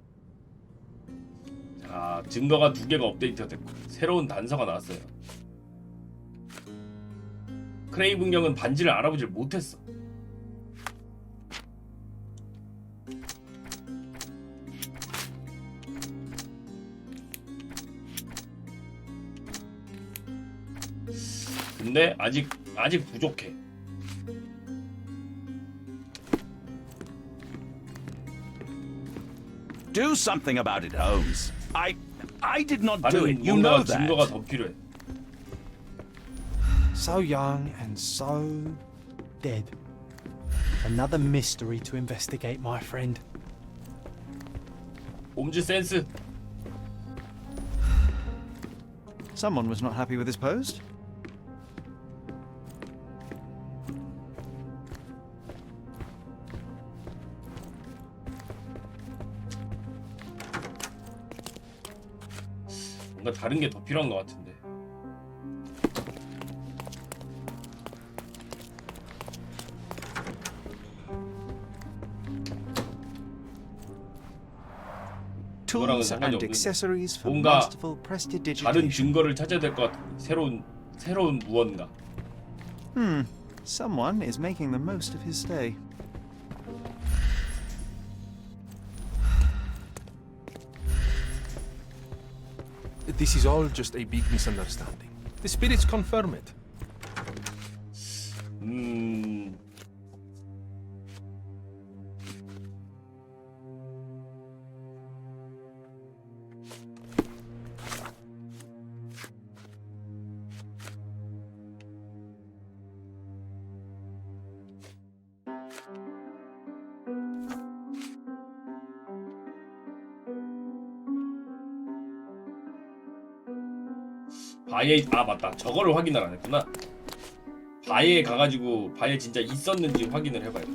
자, 증거가 2개가 업데이트됐고 새로운 단서가 나왔어요. 크레이븐 경은 반지를 알아보질 못했어. 근데 아직 부족해. Do something about it, Holmes. I did not do it. 다른 You 뭔가 know 증거가 that. 더 필요해. So young and so dead. Another mystery to investigate, my friend. 홈즈 센스. Someone was not happy with his post. 뭔가 다른 게 더 필요한 것 같은데. Tools and accessories for 뭔가 masterful 다른 prestidigitation. 증거를 찾아야 될 것 같아. 새로운 무언가. Someone is making the most of his stay. This is all just a big misunderstanding. The spirits confirm it. 바에 맞다. 저거를 확인을 안 했구나. 바에 가가지고 바에 진짜 있었는지 확인을 해봐요.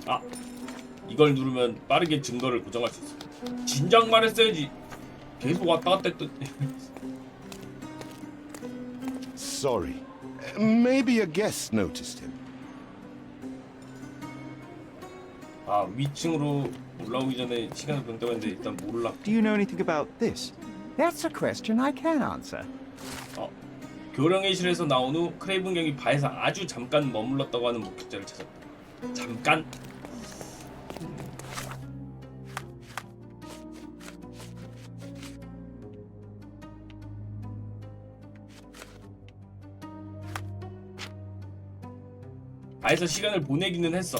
아, 이걸 누르면 빠르게 증거를 고정할 수 있어. 진작 말했어야지. 계속 왔다 갔다 했더니. Sorry. Maybe a guest noticed him. 아, 위층으로 올라오기 전에 시간을 본다고 했는데 일단 몰라. Do you know anything about this? That's a question I can answer. 교령회실에서 나온 후 크레이븐 경이 바에서 아주 잠깐 머물렀다고 하는 목격자를 찾았다. 잠깐? 바에서 시간을 보내기는 했어.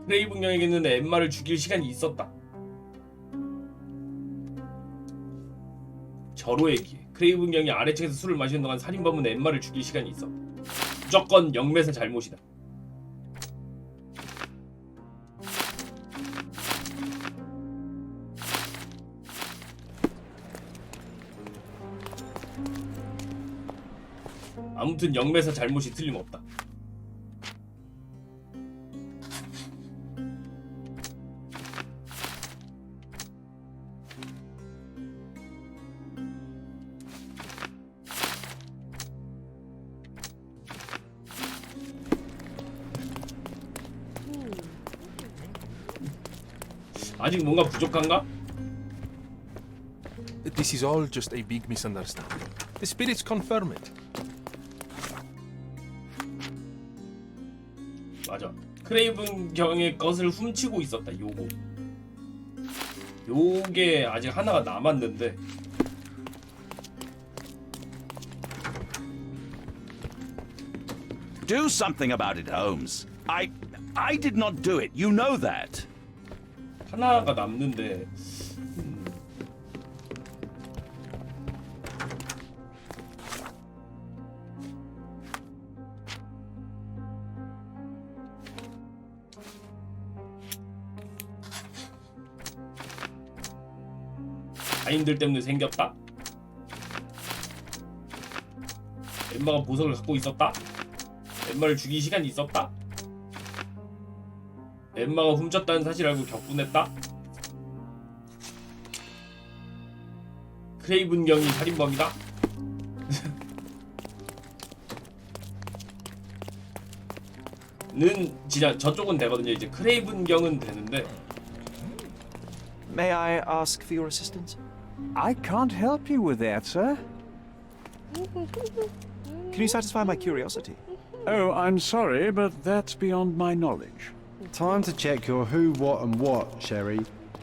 크레이븐 경에게는 엠마를 죽일 시간이 있었다. 절호의 기회. 크레이븐 경이 아래층에서 술을 마시는 동안 살인범은 엠마를 죽일 시간이 있어. 무조건 영매사 잘못이다. 아무튼 영매사 잘못이 틀림없다. 아직 뭔가 부족한가? This is all just a big misunderstanding. The spirits confirm it. 맞아. 크레이븐 경의 것을 훔치고 있었다. 요게 아직 하나가 남았는데. Do something about it, Holmes. I did not do it. You know that. 하나가 남는데. 아인들 때문에 생겼다? 엠마가 보석을 갖고 있었다? 엠마를 죽일 시간이 있었다? 엠마가 훔쳤다는 사실을 알고 격분했다? 크레이븐 경이 살인범이다? 는 진짜 저쪽은 되거든요. 이제 크레이븐 경은 되는데. May I ask for your assistance? I can't help you with that, sir. Can you satisfy my curiosity? Oh, I'm sorry, but that's beyond my knowledge. Time to check your who, what, and what, Sherry.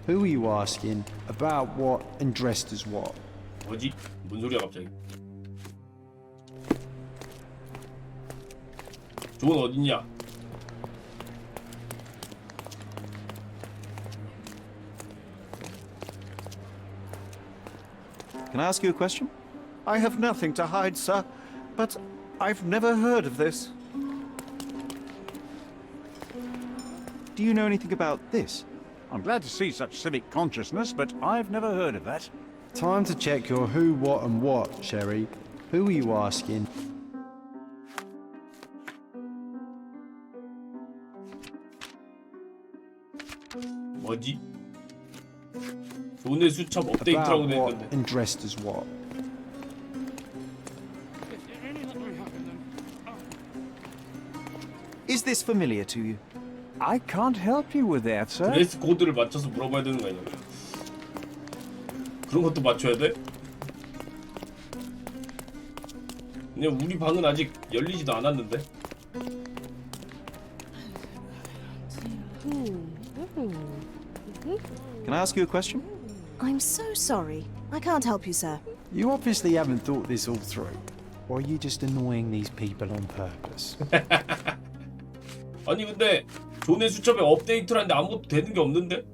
Who are you asking? About what and dressed as what? 뭐지? 뭔 소리야 갑자기? 존 어딨냐? Can I ask you a question? I have nothing to hide, sir, but I've never heard of this. Do you know anything about this? I'm glad to see such civic consciousness, but I've never heard of that. Time to check your who, what, and what, Sherry. Who are you asking? 뭐지? 존의 수첩 업데이트라고 About 돼 what 있던데. and dressed as what? Is this familiar to you? I can't help you with that, sir. 드레스 코드를 맞춰서 물어봐야 되는 거 아니야? 그런 것도 맞춰야 돼? 근데 우리 방은 아직 열리지도 않았는데. Can I ask you a question? I'm so sorry. I can't help you, sir. You obviously haven't thought this all through. Or are you just annoying these people on purpose? 아니 근데 존의 수첩에 업데이트라는데 아무것도 되는 게 없는데?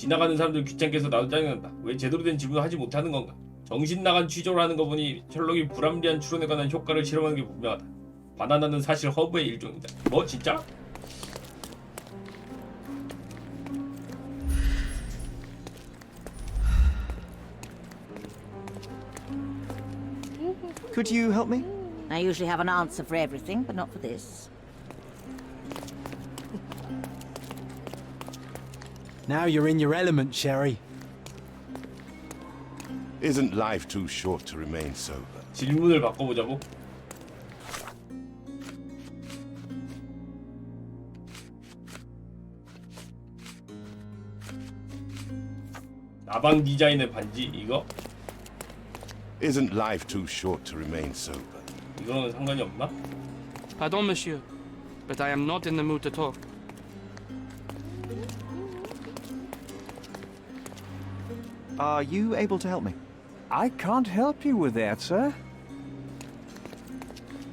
지나가는 사람들 귀찮게 해서 나도 짜증난다. 왜 제대로 된 질문을 하지 못하는 건가? 정신 나간 취조를 하는 거 보니 셜록이 불합리한 추론에 관한 효과를 실험하는 게 분명하다. 바나나는 사실 허브의 일종이다. 뭐 진짜? Could you help me? I usually have an answer for everything, but not for this. Now you're in your element, Sherry. Isn't life too short to remain sober? 질문을 바꿔보자고? 나방 디자인의 반지 이거? Isn't life too short to remain sober? 이거는 상관이 없나? Pardon, monsieur, but I am not in the mood to talk. Are you able to help me? I can't help you with that, sir.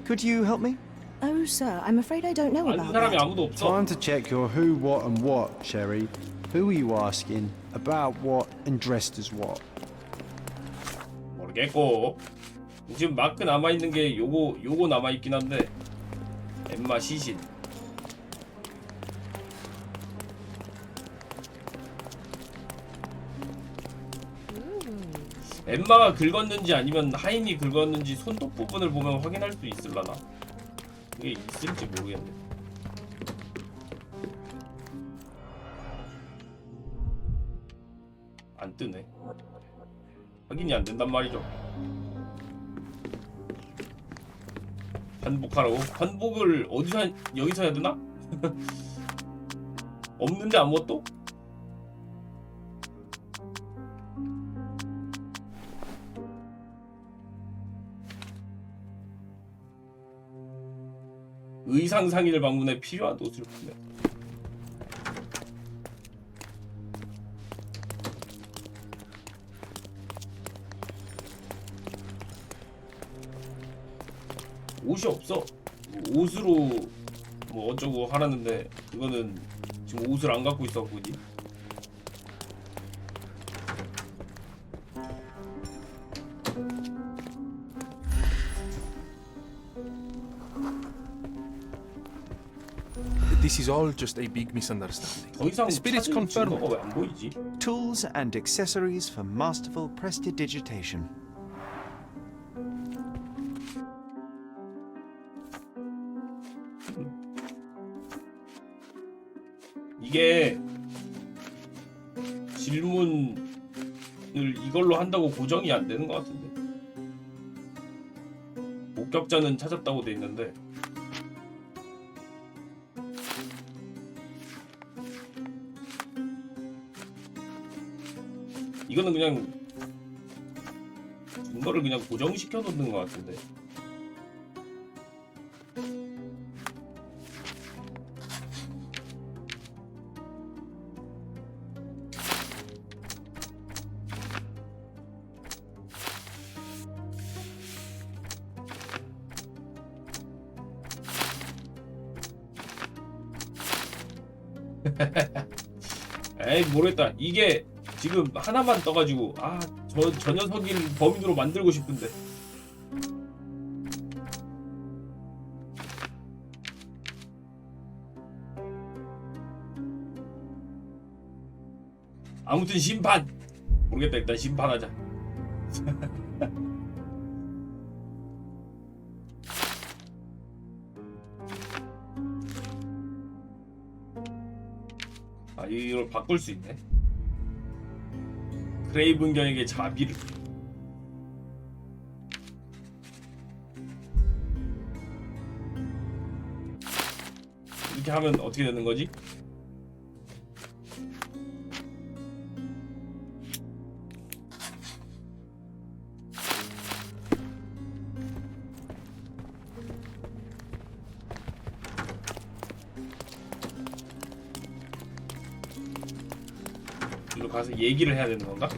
Could you help me? Oh, sir, I'm afraid I don't know 아는 about 사람이 that. 아무도 없어. Time to check your who, what, and what, Sherry. Who are you asking? About what and dressed as what? 모르겠고. 지금 마크 남아있는 게 요거 남아있긴 한데 엠마 시신 엠마가 긁었는지 아니면 하인이 긁었는지 손톱 부분을 보면 확인할 수 있을라나? 그게 있을지 모르겠네. 안 뜨네. 확인이 안 된단 말이죠. 환복하라고? 환복을 어디서 여기서 해야 되나? 없는데 아무것도? 의상 상의를 방문해 필요한 옷을 구매. 옷이 없어. 옷으로 뭐 어쩌고 하라는데 그거는 지금 옷을 안 갖고 있어 굳이. This is all just a big misunderstanding. 더 이상 The spirits 찾은 confirm 증거가 it. 왜 안 보이지? Tools and accessories for masterful prestidigitation. 이게 질문을 이걸로 한다고 고정이 안 되는 것 같은데. 목격자는 찾았다고 돼 있는데. 이거는 그냥 증거를 그냥 고정시켜 놓는 것 같은데. 에이 모르겠다. 이게 지금 하나만 떠가지고 저 녀석을 범인으로 만들고 싶은데. 아무튼 심판 모르겠다. 일단 심판하자. 이걸 바꿀 수 있네. 크레이븐 경에게 자비를. 이렇게 하면 어떻게 되는 거지? 이리로 가서 얘기를 해야 되는 건가?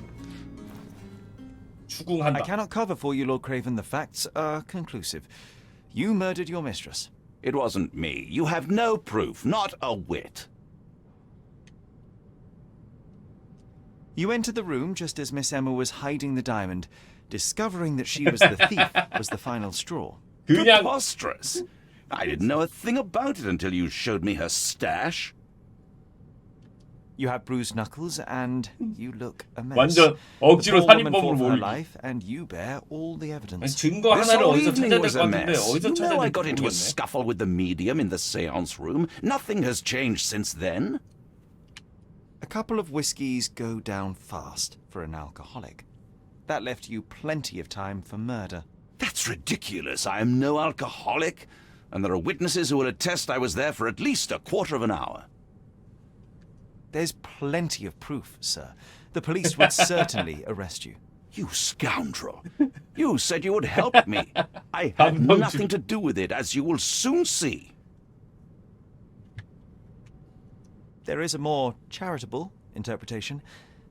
추궁한다. I cannot cover for you, Lord Craven. The facts are conclusive. You murdered your mistress. It wasn't me. You have no proof, not a whit. You entered the room just as Miss Emma was hiding the diamond. Discovering that she was the thief was the final straw. Preposterous! I didn't know a thing about it until you showed me her stash. You have bruised knuckles and you look a mess. 완전 억지로 The poor woman 살인범으로 fought for her 몰기. life and you bear all the evidence. 증거 This 하나를 whole 어디서 evening 찾아야 될 was 것 a 같은데 mess. 어디서 You 찾아야 know I 될지 got into a 모르겠네. scuffle with the medium in the seance room. Nothing has changed since then. A couple of whiskies go down fast for an alcoholic. That left you plenty of time for murder. That's ridiculous. I am no alcoholic, and there are witnesses who will attest I was there for at least a quarter of an hour. There's plenty of proof, sir. The police would certainly arrest you. You scoundrel. You said you would help me. I had nothing to do with it, as you will soon see. There is a more charitable interpretation.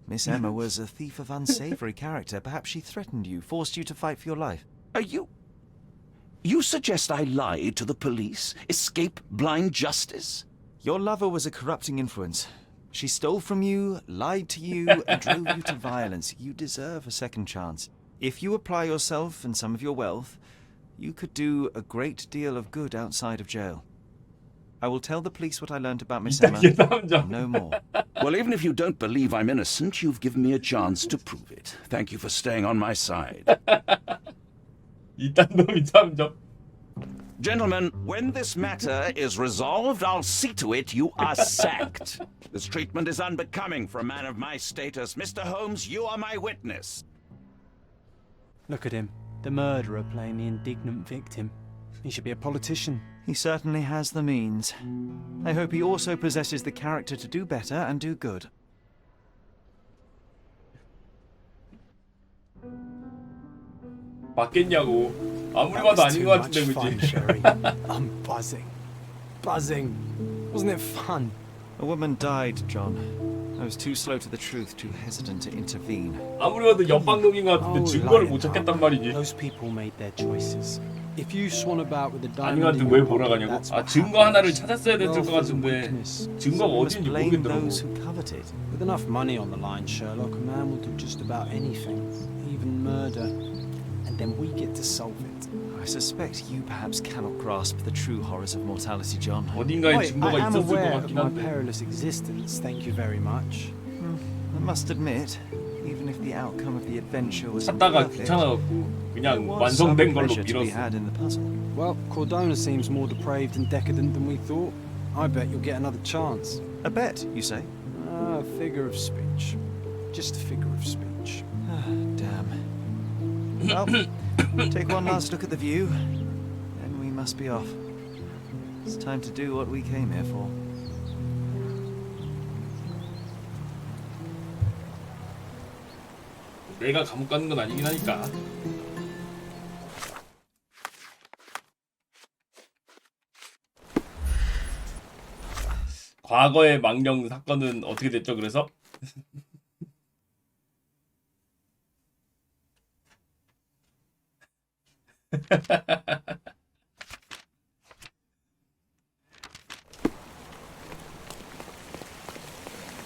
Miss Emma was a thief of unsavory character. Perhaps she threatened you, forced you to fight for your life. Are you... You suggest I lied to the police? Escape blind justice? Your lover was a corrupting influence. She stole from you, lied to you, and drove you to violence. You deserve a second chance. If you apply yourself and some of your wealth, you could do a great deal of good outside of jail. I will tell the police what I learned about Miss Emma. No more. Well, even if you don't believe I'm innocent, you've given me a chance to prove it. Thank you for staying on my side. 이딴 놈이 탐정. Gentlemen, when this matter is resolved, I'll see to it you are sacked. This treatment is unbecoming for a man of my status. Mr. Holmes, you are my witness. Look at him, the murderer playing the indignant victim. He should be a politician. He certainly has the means. I hope he also possesses the character to do better and do good. 맞겠냐고. 아무리 봐도 아닌 것 같은데 그치? I'm buzzing. Buzzing. Wasn't it fun? A woman died, John. I was too slow to the truth, too hesitant to intervene. 아무리 봐도 연방독인 것 같은데 증거를 못 찾겠단 말이지. Those people made their choices. If you swan about with the 아닌 diamond 것 같은데 in 왜 your 보러 pocket, 가냐고? that's 아 what 증거 하나를 찾았어야 됐을 것 같은데 증거가 Must 어딘지 blame 모르겠더라고. those who covet it. With enough money on the line, Sherlock, a man will do just about anything, even murder, and then we get to solve it. I suspect you perhaps cannot grasp the true horrors of mortality, John. 어딘가에 Wait, 증거가 I am 있었을 것 aware of 같긴 my 한데. perilous existence. Thank you very much. I must admit, even if the outcome of the adventure was 찾다가 imperfect, 귀찮아갖고 그냥 there was some 완성된 걸로 pleasure to be 밀었어. had in the puzzle. Well, Cordona seems more depraved and decadent than we thought. I bet you'll get another chance. A bet, you say? A figure of speech. Just a figure of speech. Damn. Well, take one last look at the view, then we must be off. It's time to do what we came here for. 내가 감옥 가는 건 아니긴 하니까. 과거의 망령 사건은 어떻게 됐죠? 그래서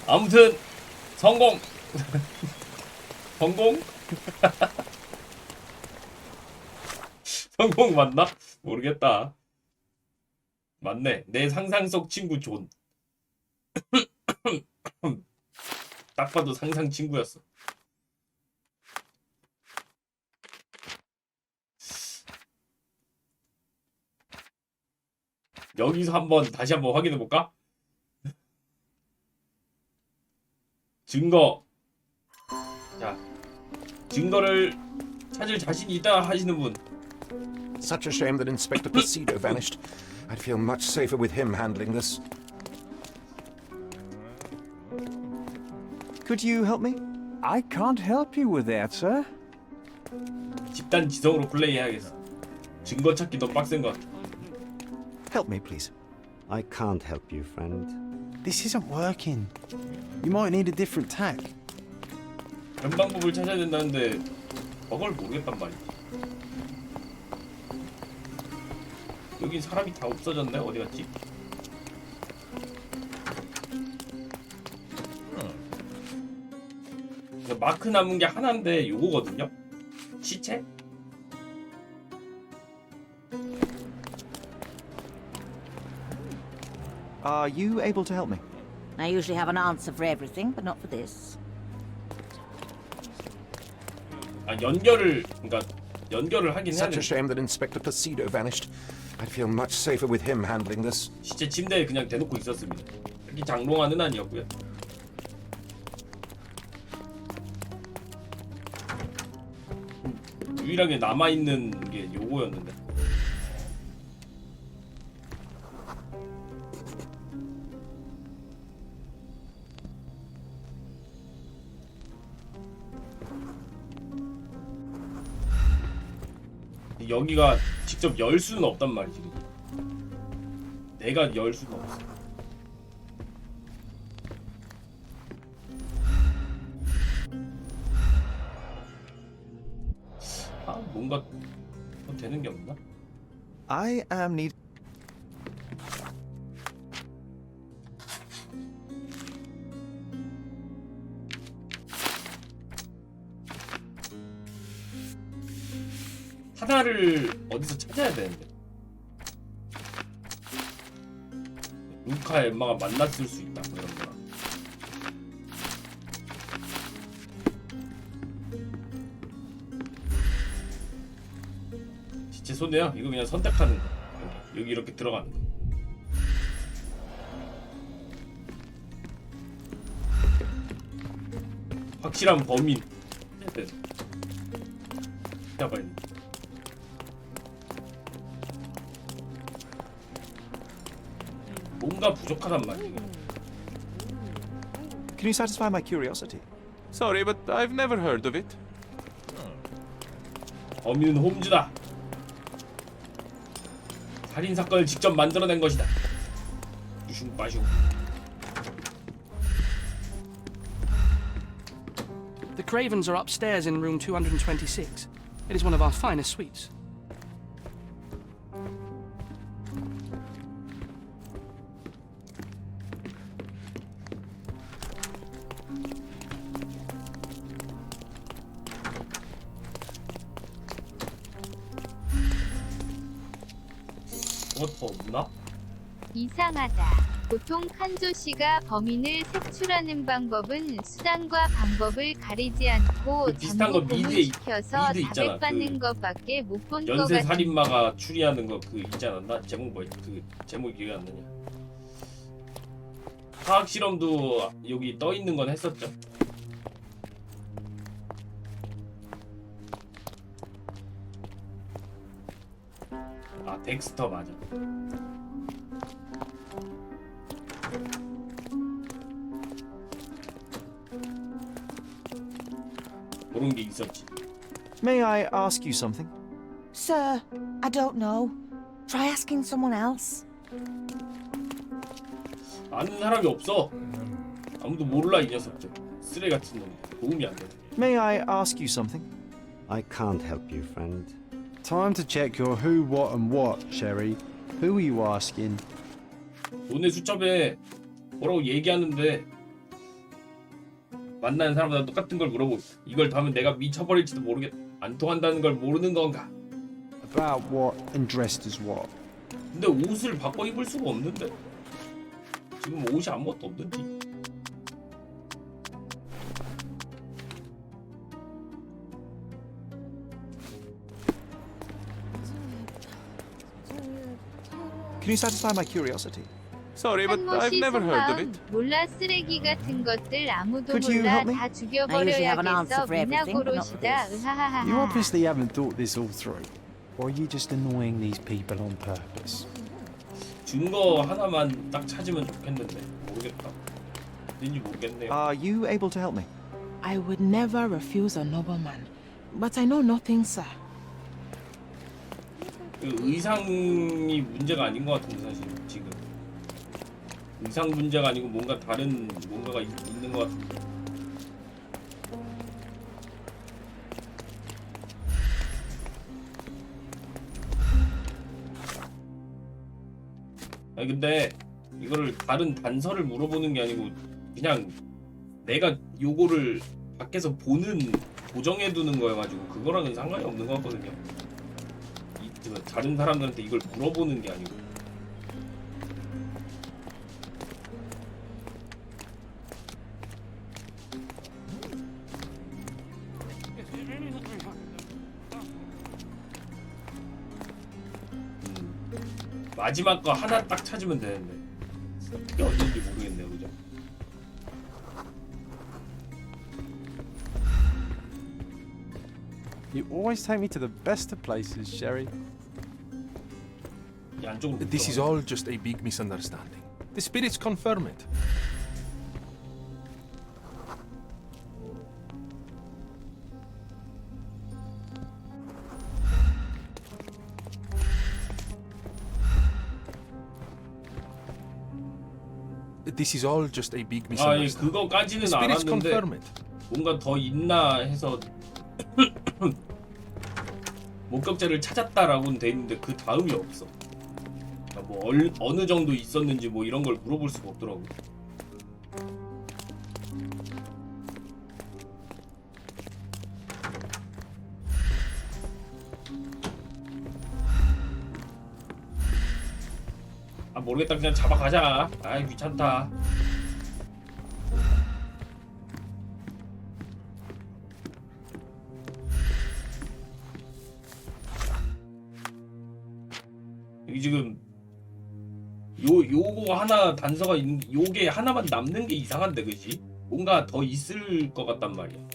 아무튼 성공. 성공? 성공 맞나? 모르겠다. 맞네. 내 상상 속 친구 존. 딱 봐도 상상 친구였어. 여기서 다시 한번 확인해 볼까? 증거. 자, 증거를 찾을 자신이 있다 하시는 분. Such a shame that Inspector Placido vanished. I'd feel much safer with him handling this. Could you help me? I can't help you with that, sir. 집단 지성으로 플레이해야겠어. 증거 찾기 너무 빡센 것 같아. Help me, please. I can't help you, friend. This isn't working. You might need a different tack. 다른 방법을 찾아야 된다는데 그걸 모르겠단 말이야. 여긴 사람이 다 없어졌네. 어디 갔지? 마크 남은 게 하나인데 요거거든요. 시체? Are you able to help me? I usually have an answer for everything, but not for this. 아 연결을 그러니까 연결을 하긴 해야 Such a 돼. shame that Inspector Placido vanished. I'd feel much safer with him handling this. 시체 침대에 그냥 대놓고 있었습니다. 특히 장롱안은 아니었고요. 유일하게 남아 있는 게 요거였는데. 여기가 직접 열 수는 없단 말이지. 내가 열 수는 없어. 아 뭔가 더 되는 게 없나? I am need. 하나를 어디서 찾아야 되는데. 루카 엠마가 만났을 수 있다. 뭐 이런 거랑. 시체 손해요? 이거 그냥 선택하는 거. 여기 이렇게 들어가는 거. 확실한 범인. 잡아야 돼. 뭔가 부족하단 말이야. Can you satisfy my curiosity? Sorry, but I've never heard of it. 범인은 홈즈다. 살인 사건을 직접 만들어낸 것이다. 슈슝 빠슝. The Cravens are upstairs in room 226. It is one of our finest suites. 뭐 더 없나? 이상하다. 보통 칸조 씨가 범인을 색출하는 방법은 수단과 방법을 가리지 않고 비슷한 거 전부 미드에 고무시켜서 미드 있잖아. 자백받는 것밖에 못 본 것 연쇄 같은. 살인마가 추리하는 거 그 있지 않았나? 제목 뭐였지? 그 제목이 기억이 안 나냐? 화학 실험도 여기 떠 있는 건 했었죠. 아 덱스터 맞아. 그런 게 있었지. May I ask you something? Sir, I don't know. Try asking someone else. 아는 사람이 없어. 아무도 몰라 이 녀석들. 쓰레기 같은 놈. 도움이 안 돼. May I ask you something? I can't help you, friend. Time to check your who, what, and what, Sherry. Who are you asking? 돈의 수첩에 뭐라고 얘기하는데 만나는 사람마다 똑같은 걸 물어보고 이걸 다면 내가 미쳐버릴지도 모르겠. 안 통한다는 걸 모르는 건가? About what and dressed as what? 근데 옷을 바꿔 입을 수가 없는데? 지금 옷이 아무것도 없는지? Can you satisfy my curiosity? Sorry, but I've never heard of it. 몰라 쓰레기 같은 것들 아무도 Could you 몰라 help me? 다 I usually have an answer 죽여버려야겠어. for everything, but not for 미나고로시다. this. 으하하하. You obviously haven't thought this all through. Or are you just annoying these people on purpose? 증거 하나만 딱 찾으면 좋겠는데 모르겠다. 어딘지 모르겠네요. Are you able to help me? I would never refuse a nobleman, but I know nothing, sir. 그 의상이 문제가 아닌 것 같은데 사실 지금 의상 문제가 아니고 뭔가 다른 뭔가가 있는 것 같은데. 아니 근데 이거를 다른 단서를 물어보는 게 아니고 그냥 내가 요거를 밖에서 보는 고정해두는 거여가지고 그거랑은 상관이 없는 것 같거든요. 다른 사람들한테 이걸 물어보는 게 아니고. 마지막 거 하나 딱 찾으면 되는데 이게 어딘지 모르겠네요, 그죠? You always take me to the best of places, Sherry. 이 안쪽으로. This is all just a big misunderstanding. The spirits confirm it. This is all just a big 아, 예, misunderstanding. 그거까지는 The spirits 알았는데 confirm it. 뭔가 더 있나 해서 목격자를 찾았다라고는 돼 있는데 그 다음이 없어. 그러니까 뭐 어느 정도 있었는지 뭐 이런 걸 물어볼 수가 없더라고. 아 모르겠다, 그냥 잡아가자. 아이 귀찮다. 여기 지금 요거 하나 단서가 요게 하나만 남는 게 이상한데, 그지? 뭔가 더 있을 것 같단 말이야.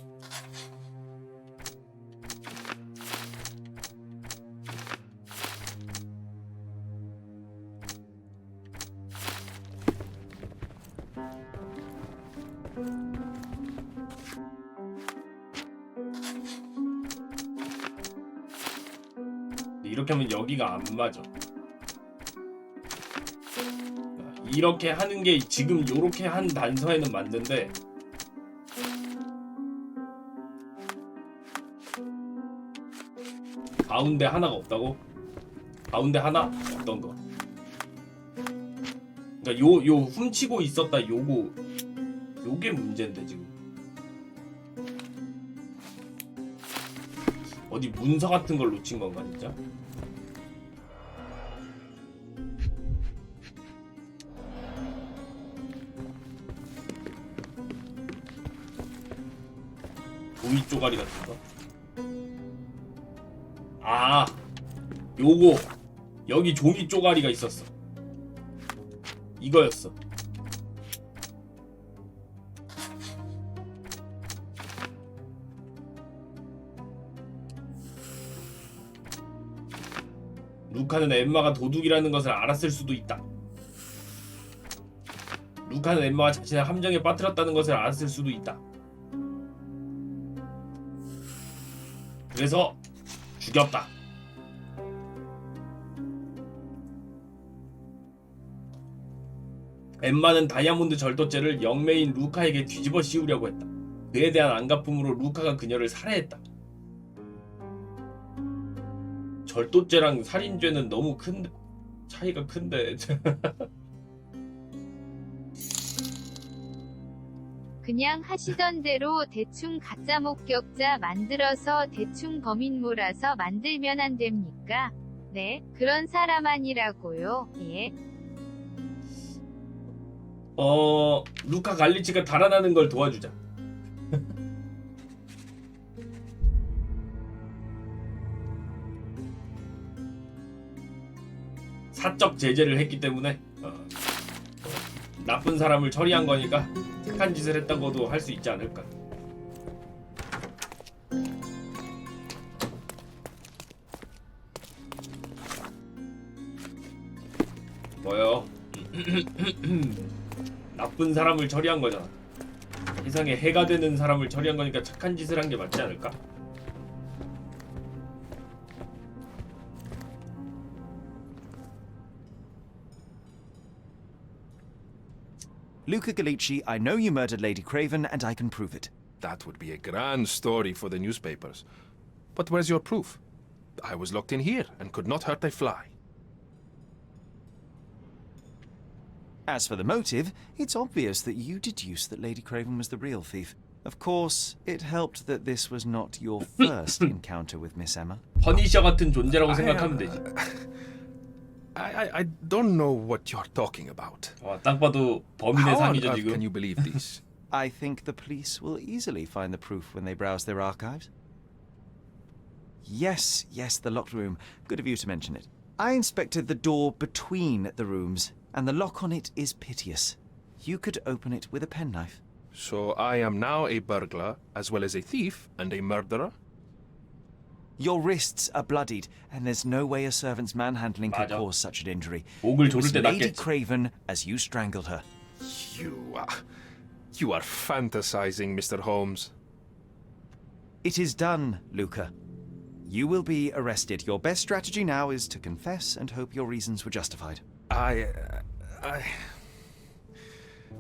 이렇게 하면 여기가 안 맞아. 이렇게 하는 게 지금 요렇게 한 단서에는 맞는데 가운데 하나가 없다고? 가운데 하나? 어떤 거? 그러니까 요 훔치고 있었다 요게 문제인데 지금 어디 문서 같은 걸 놓친 건가 진짜? 종이 쪼가리 같은 거? 아, 요거 여기 종이 쪼가리가 있었어. 이거였어. 루카는 엠마가 도둑이라는 것을 알았을 수도 있다. 루카는 엠마가 자신을 함정에 빠뜨렸다는 것을 알았을 수도 있다. 그래서 죽였다. 엠마는 다이아몬드 절도죄를 영매인 루카에게 뒤집어 씌우려고 했다. 그에 대한 안갚음으로 루카가 그녀를 살해했다. 절도죄랑 살인죄는 너무 큰데 차이가 큰데. 그냥 하시던 대로 대충 가짜 목격자 만들어서 대충 범인 몰아서 만들면 안 됩니까? 네, 그런 사람 아니라고요. 예. 루카 갈리치가 달아나는 걸 도와주자. 사적 제재를 했기 때문에 나쁜 사람을 처리한 거니까 착한 짓을 했다고도 할 수 있지 않을까. 뭐요? 나쁜 사람을 처리한 거잖아. 세상에 해가 되는 사람을 처리한 거니까 착한 짓을 한 게 맞지 않을까? Luca Gallici, I know you murdered Lady Craven, and I can prove it. That would be a grand story for the newspapers. But where's your proof? I was locked in here and could not hurt a fly. As for the motive, it's obvious that you deduced that Lady Craven was the real thief. Of course, it helped that this was not your first encounter with Miss Emma. 퍼니셔 같은 존재라고 생각하면 되지. I don't know what you're talking about. 딱 봐도 범인의 How on 상이죠 earth 지금. can you believe this? I think the police will easily find the proof when they browse their archives. Yes, the locked room. Good of you to mention it. I inspected the door between the rooms, and the lock on it is piteous. You could open it with a penknife. So I am now a burglar, as well as a thief and a murderer? Your wrists are bloodied, and there's no way a servant's manhandling could 맞아. cause such an injury. 목을 It 조를 was 때 Lady 낫겠지. Craven as you strangled her. You are fantasizing, Mr. Holmes. It is done, Luca. You will be arrested. Your best strategy now is to confess and hope your reasons were justified.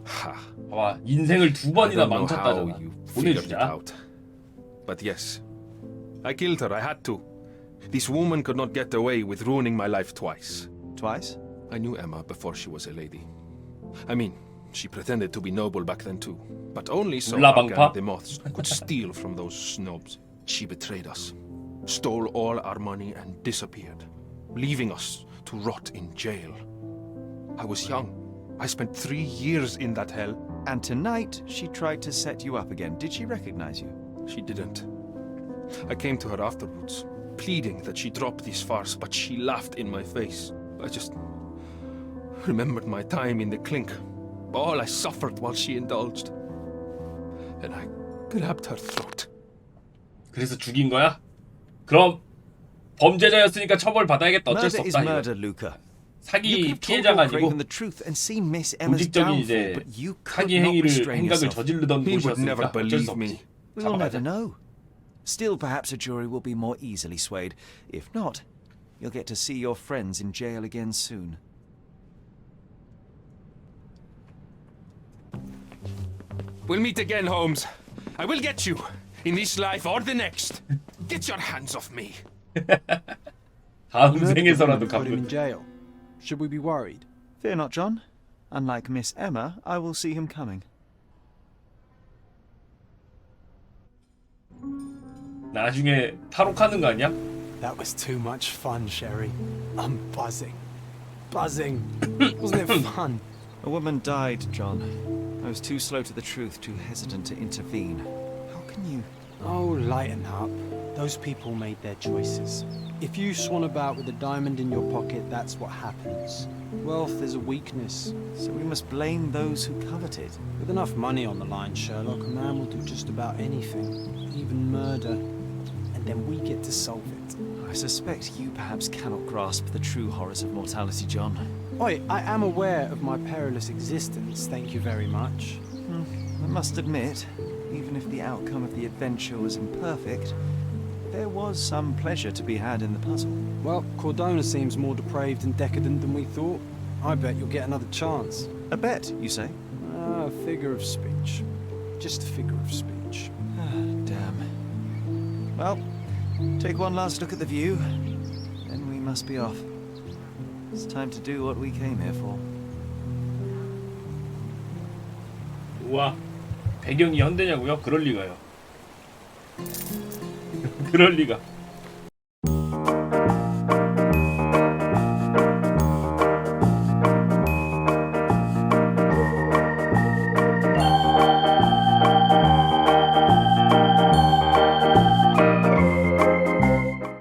봐봐, 인생을 두 번이나 망쳤다잖아. 보내주자. But yes, I killed her. I had to. This woman could not get away with ruining my life twice. Twice? I knew Emma before she was a lady. I mean, she pretended to be noble back then too, but only so Aga and the moths could steal from those snobs. She betrayed us, stole all our money and disappeared, leaving us to rot in jail. I was young. I spent 3 years in that hell. And tonight, she tried to set you up again. Did she recognize you? She didn't. I came to her afterwards, pleading that she drop this farce, but she laughed in my face. I just remembered my time in the clink, all I suffered while she indulged. And I grabbed her throat. 그래서 죽인 거야? 그럼 범죄자였으니까 처벌 받아야겠다. 어쩔 수 Murder is 없다. murder, Luca. 사기 피해자가 아니고 조직적인 이제 사기 행위를 행각을 저지르던 곳이었으니까 어쩔 수 없지. We'll never know. Still, perhaps a jury will be more easily swayed. If not, you'll get to see your friends in jail again soon. We'll meet again, Holmes. I will get you, in this life or the next. Get your hands off me. 다음 생에서라도 Put him in 갚을. jail. Should we be worried? Fear not, John. Unlike Miss Emma, I will see him coming. 나중에 탈옥하는 거 아니야? That was too much fun, Sherry. I'm buzzing. Buzzing. Wasn't it fun? A woman died, John. I was too slow to the truth, too hesitant to intervene. How can you... Oh, lighten up. Those people made their choices. If you swan about with a diamond in your pocket, that's what happens. Wealth is a weakness. So we must blame those who covet it. With enough money on the line, Sherlock, a man will do just about anything. Even murder. And then we get to solve it. I suspect you perhaps cannot grasp the true horrors of mortality, John. Oi, I am aware of my perilous existence, thank you very much. I must admit, even if the outcome of the adventure was imperfect, there was some pleasure to be had in the puzzle. Well, Cordona seems more depraved and decadent than we thought. I bet you'll get another chance. A bet, you say? A figure of speech. Just a figure of speech. Damn. Well, take one last look at the view, then we must be off. It's time to do what we came here for. 우와, 배경이 현대냐고요? 그럴 리가요. 그럴 리가.